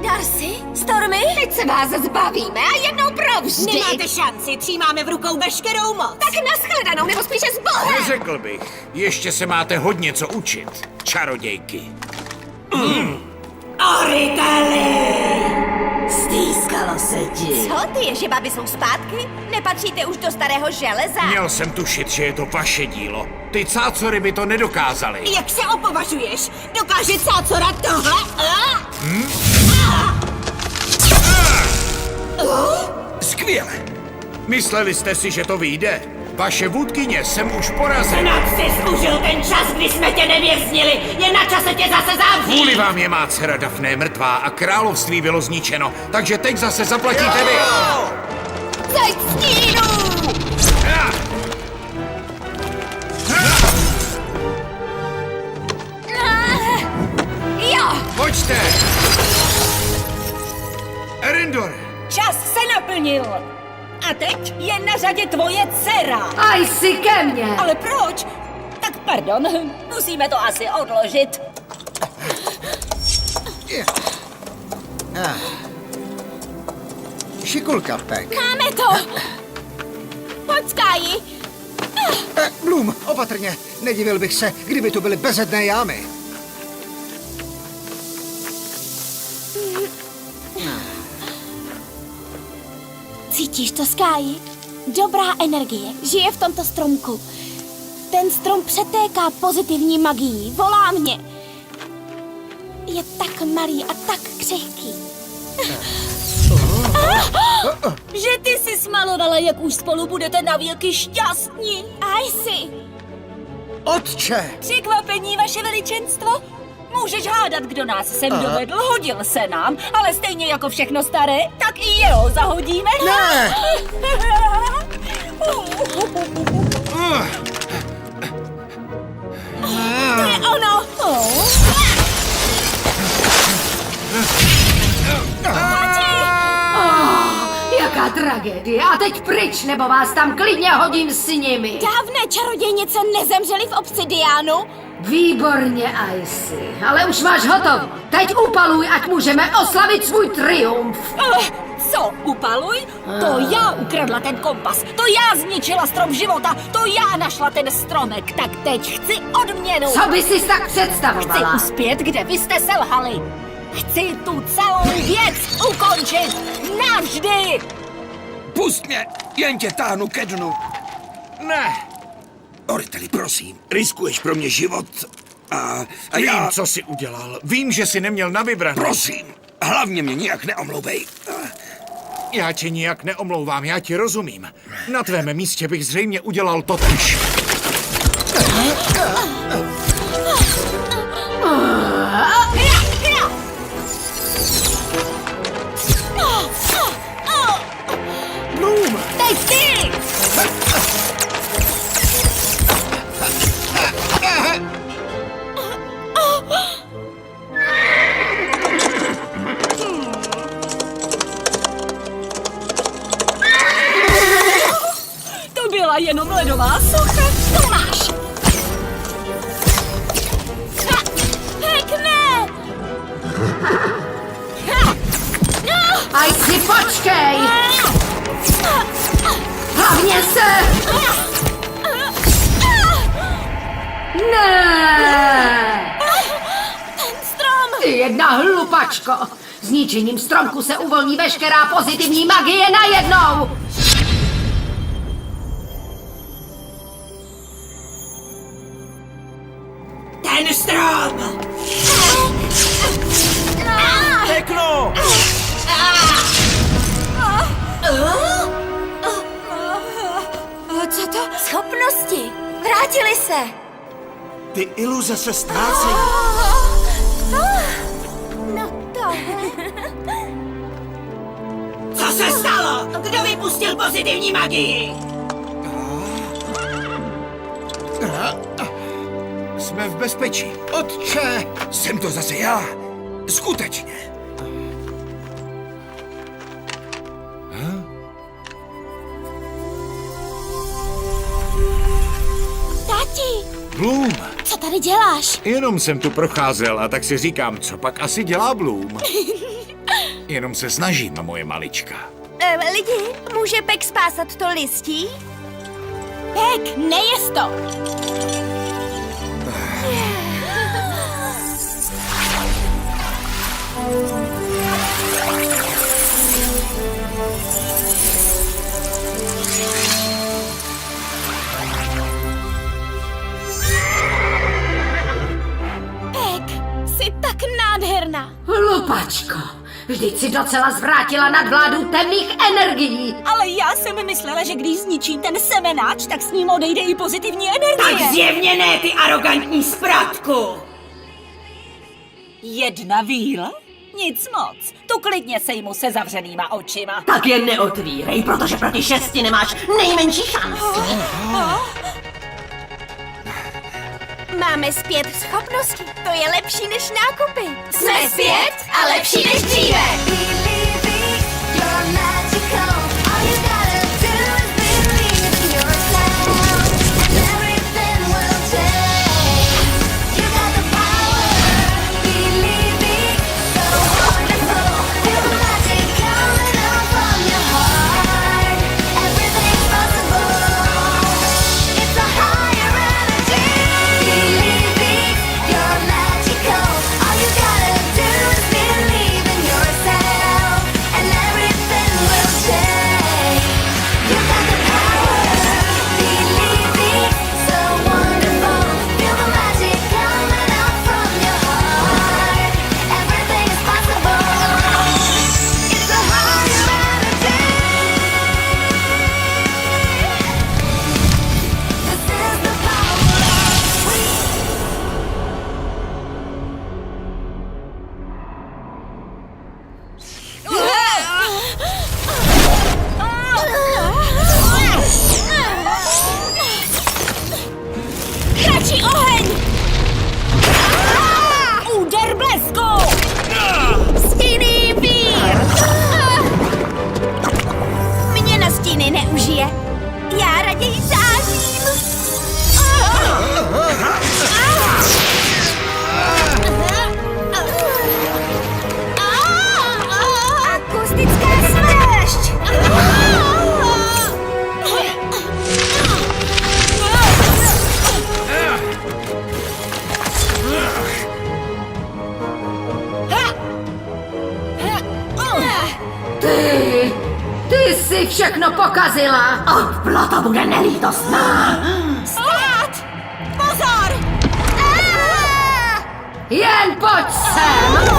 Darcy? Stormy? Teď se vás zbavíme a jednou provždy. Nemáte šanci, třímáme v rukou veškerou moc. Tak nashledanou, nebo spíše s Bohem. Neřekl bych. Ještě se máte hodně co učit, čarodějky. Orniteli! Stýskalo se ti. Co ty, ježibaby jsou zpátky? Nepatříte už do starého železa? Měl jsem tušit, že je to vaše dílo. Ty cácory by to nedokázali. Jak se opovažuješ? Dokáže cácorat tohle? Skvěle. Mysleli jste si, že to vyjde? Vaše vůdkyně jsem už porazil. Snad jsi zúžil ten čas, kdy jsme tě nevěznili. Je na čase tě zase zavřít. Kvůli vám je má dcera Daphne mrtvá a království bylo zničeno, takže teď zase zaplatíte vy. Zeď stínu! Jo! Pojďte! Erendor! Čas se naplnil. A teď je na řadě tvoje dcera. A jsi ke mně. Ale proč? Tak pardon, musíme to asi odložit. Šikulka, Pek. Máme to! Pojď, Sky. Bloom, opatrně. Nedivil bych se, kdyby to byly bezedné jámy. Cítíš to, Sky? Dobrá energie žije v tomto stromku. Ten strom přetéká pozitivní magií, volá mě. Je tak malý a tak křehký. Že ty jsi smalovala, jak už spolu budete navěky šťastní. Icy! Otče! Překvapení, vaše veličenstvo? Můžeš hádat, kdo nás sem dovedl, hodil se nám, ale stejně jako všechno staré, tak i jeho zahodíme. Ne! To je ono! Jaká tragédie. A teď pryč, nebo vás tam klidně hodím s nimi. Dávné čarodějnice nezemřely v obsidiánu? Výborně, Icy. Ale už máš hotovo. Teď upaluj, ať můžeme oslavit svůj triumf. Co, upaluj? To já ukradla ten kompas, to já zničila strom života, to já našla ten stromek, tak teď chci odměnu. Co by si tak představovala? Chci uspět, kde vy jste selhali. Chci tu celou věc ukončit navždy. Pust mě, jen tě táhnu ke dnu. Ne, Oryteli, prosím, riskuješ pro mě život a vím, já... co jsi udělal. Vím, že jsi neměl na vybranou. Prosím, hlavně mě nijak neomlouvej. Já tě nijak neomlouvám, já ti rozumím. Na tvém místě bych zřejmě udělal totéž. Bloom, teď ty! To byla jenom ledová socha. To máš. Pěkné! Icy, počkej! Hlavně se! Ne! Ten strom! Ty jedna hlupačko! Zničením stromku se uvolní veškerá pozitivní magie najednou! Ten strom! Pekno! Co to? Schopnosti! Vrátili se! Ty iluze se ztrácejí. No to... Co se stalo? Kdo vypustil pozitivní magii? Jsme v bezpečí. Otče, jsem to zase já. Skutečně. Tati, Bloom, co tady děláš? jenom jsem tu procházel a tak si říkám, co pak asi dělá Bloom. Jenom se snažím, moje malička. Lidi, může Pek spásat to listí? Pek, nejez to! Pek, jsi tak nádherná. Hlupačko, vždyť si docela zvrátila nadvládu temných energií. Ale já jsem myslela, že když zničím ten semenáč, tak s ním odejde i pozitivní energie. Tak zjevně ne, ty arrogantní sprátku! Jedna víla? Nic moc. Tu klidně sejmu se zavřenýma očima. Tak je neotvírej, protože proti 6 nemáš nejmenší šanci. Máme zpět schopnosti. To je lepší než nákupy. Jsme zpět a lepší než dříve. Everything's possible. všechno pokazila! A plata bude nelítostná. Stát! Pozor! Jen pojď sem!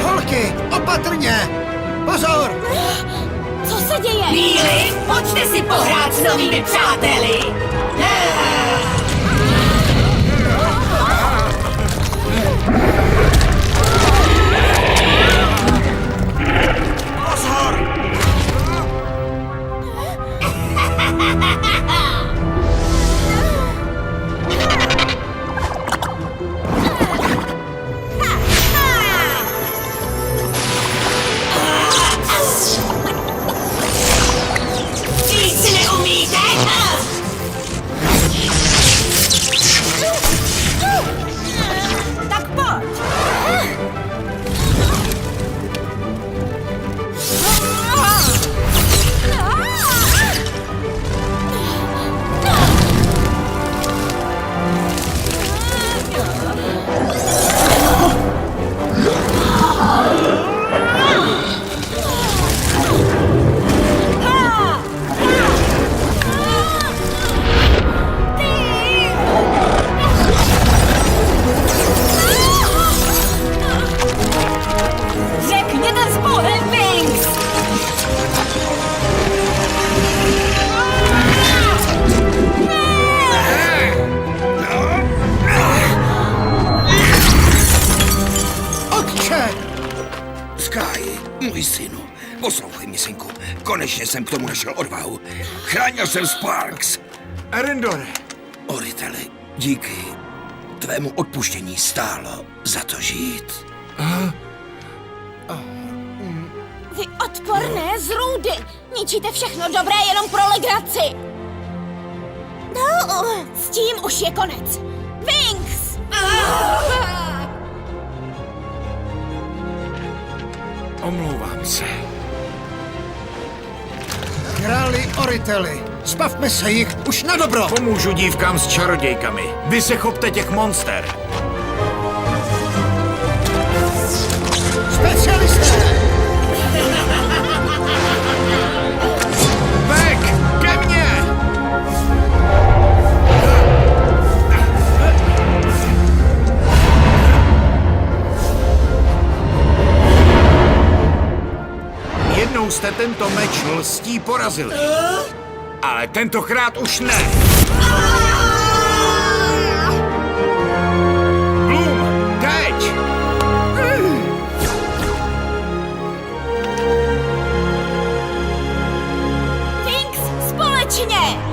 Holky, opatrně! Pozor! Co se děje? Bíli, pojďte si pohrát s novými přáteli. Víc neumíte? Tak pojď! Řekněte s Bohem, Wings! Otče! Sky, můj synu, poslouchej mě, synku. Konečně jsem k tomu našel odvahu. Chránil jsem Sparks. Erendore, Oryteli, díky tvému odpuštění stálo za to žít. Vy odporné zrůdy! Ničíte všechno dobré jenom pro legraci! No, s tím už je konec. Wings! omlouvám se. Králi Oryteli, zbavme se jich už na dobro! Pomůžu dívkám s čarodějkami. Vy se chopte těch monster. Specialisté! Vek, ke mně! Jednou jste tento meč lstí porazili. Ale tentokrát už ne. Bloom, teď! Wings, společně!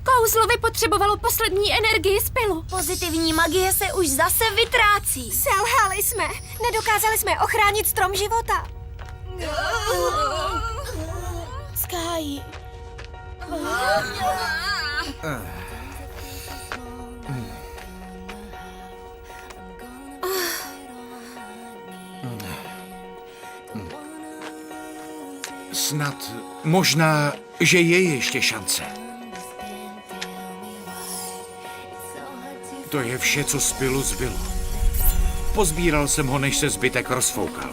Kouzlo vypotřebovalo poslední energii z pilu. Pozitivní magie se už zase vytrácí. Selhali jsme. Nedokázali jsme ochránit strom života. Sky. Snad, možná, že je ještě šance. To je vše, co z pilu zbylo. Pozbíral jsem ho, než se zbytek rozfoukal.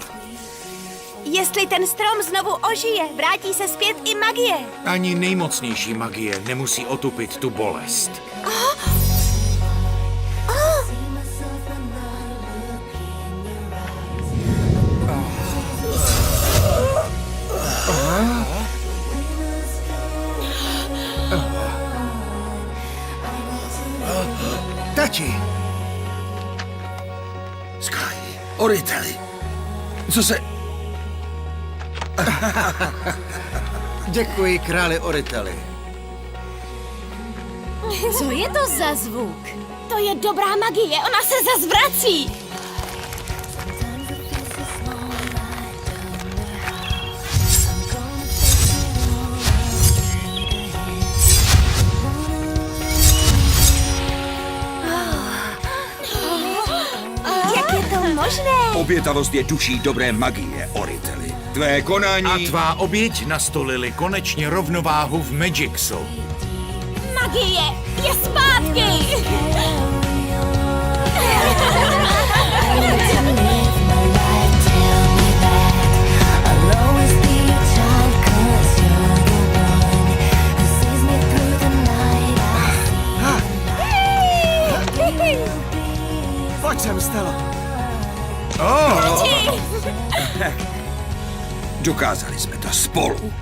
Jestli ten strom znovu ožije, vrátí se zpět i magie. Ani nejmocnější magie nemusí otupit tu bolest. Tati! Sky, Oryteli, Co se... Děkuji králi Oriteli. Co je to za zvuk? To je dobrá magie, ona se zas vrací. Jak je to možné? Obětavost je duší dobré magie, Oriteli. Tvé konání... A tvá oběť nastolili konečně rovnováhu v Magicsu. Magie je zpátky! Pojď sem, Stella. Dokázali jsme to spolu.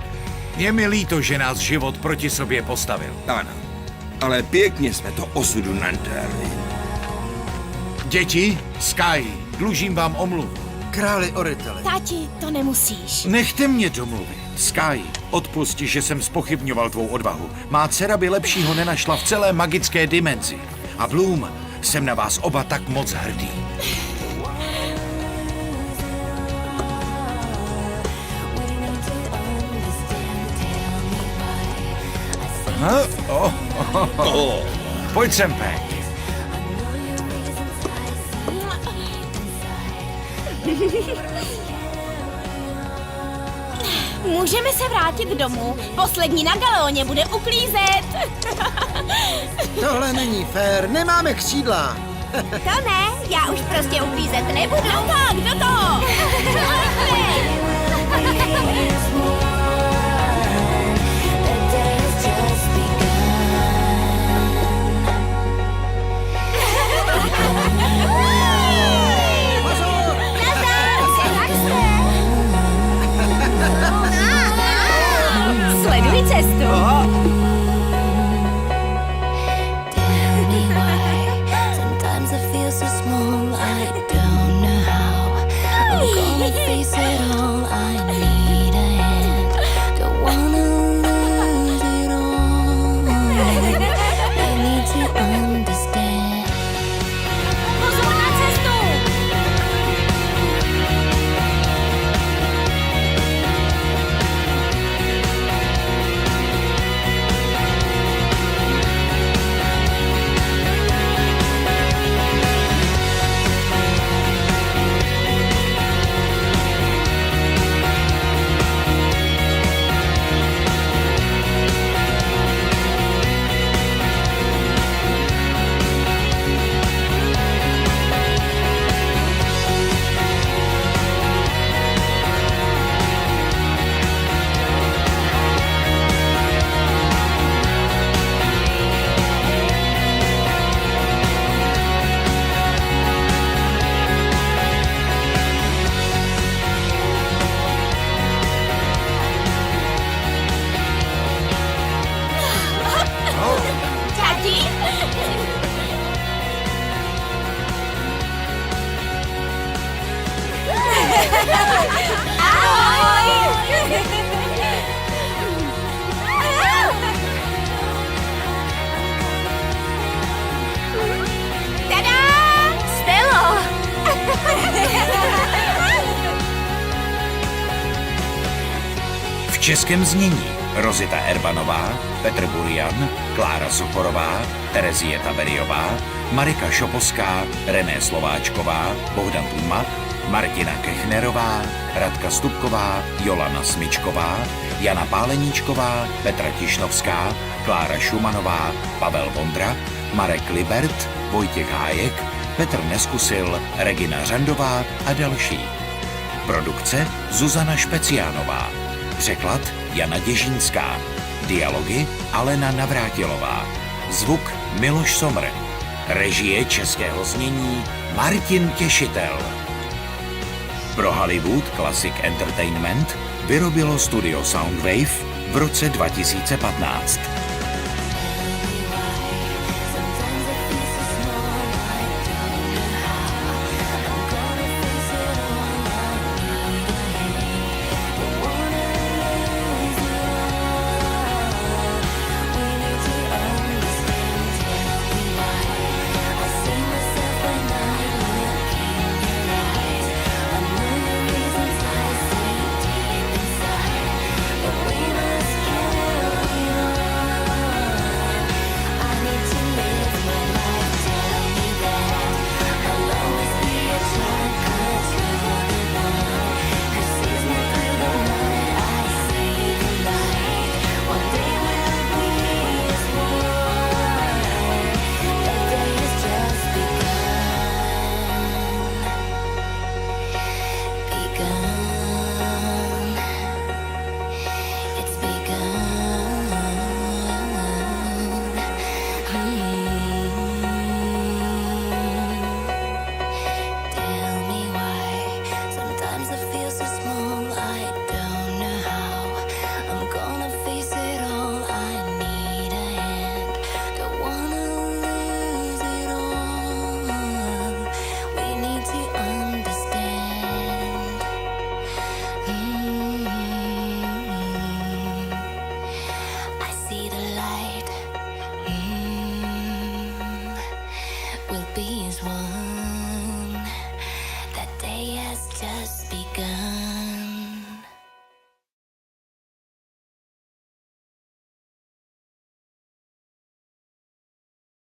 Je mi líto, že nás život proti sobě postavil. Ano, ale pěkně jsme to osudu nadali. Děti, Sky, dlužím vám omluvu. Králi Oriteli. Tati, to nemusíš. Nechte mě domluvit. Sky, odpusti, že jsem zpochybňoval tvou odvahu. Má dcera by lepšího nenašla v celé magické dimenzi. A Bloom, jsem na vás oba tak moc hrdý. Pojď sem, Peg. Můžeme se vrátit domů. Poslední na Galeoně bude uklízet. Tohle není fér, nemáme křídla. To ne, já už prostě uklízet nebudu. No tak, do toho. Sleduj cestu. Pozor na cestu. Tati? Tada! Stelo! V českém znění Rozita Erbanová, Petr Burian, Klára Sokorová, Terezie Taberiová, Marika Šoposká, René Slováčková, Bohdan Tuma, Martina Kechnerová, Radka Stupková, Jolana Smyčková, Jana Páleníčková, Petra Tišnovská, Klára Šumanová, Pavel Vondra, Marek Libert, Vojtěch Hájek, Petr Neskusil, Regina Řandová a další. Produkce Zuzana Špeciánová. Překlad Jana Děžínská. Dialogy Alena Navrátilová. Zvuk Miloš Somr. Režie českého znění Martin Těšitel. Pro Hollywood Classic Entertainment vyrobilo studio Soundwave v roce 2015.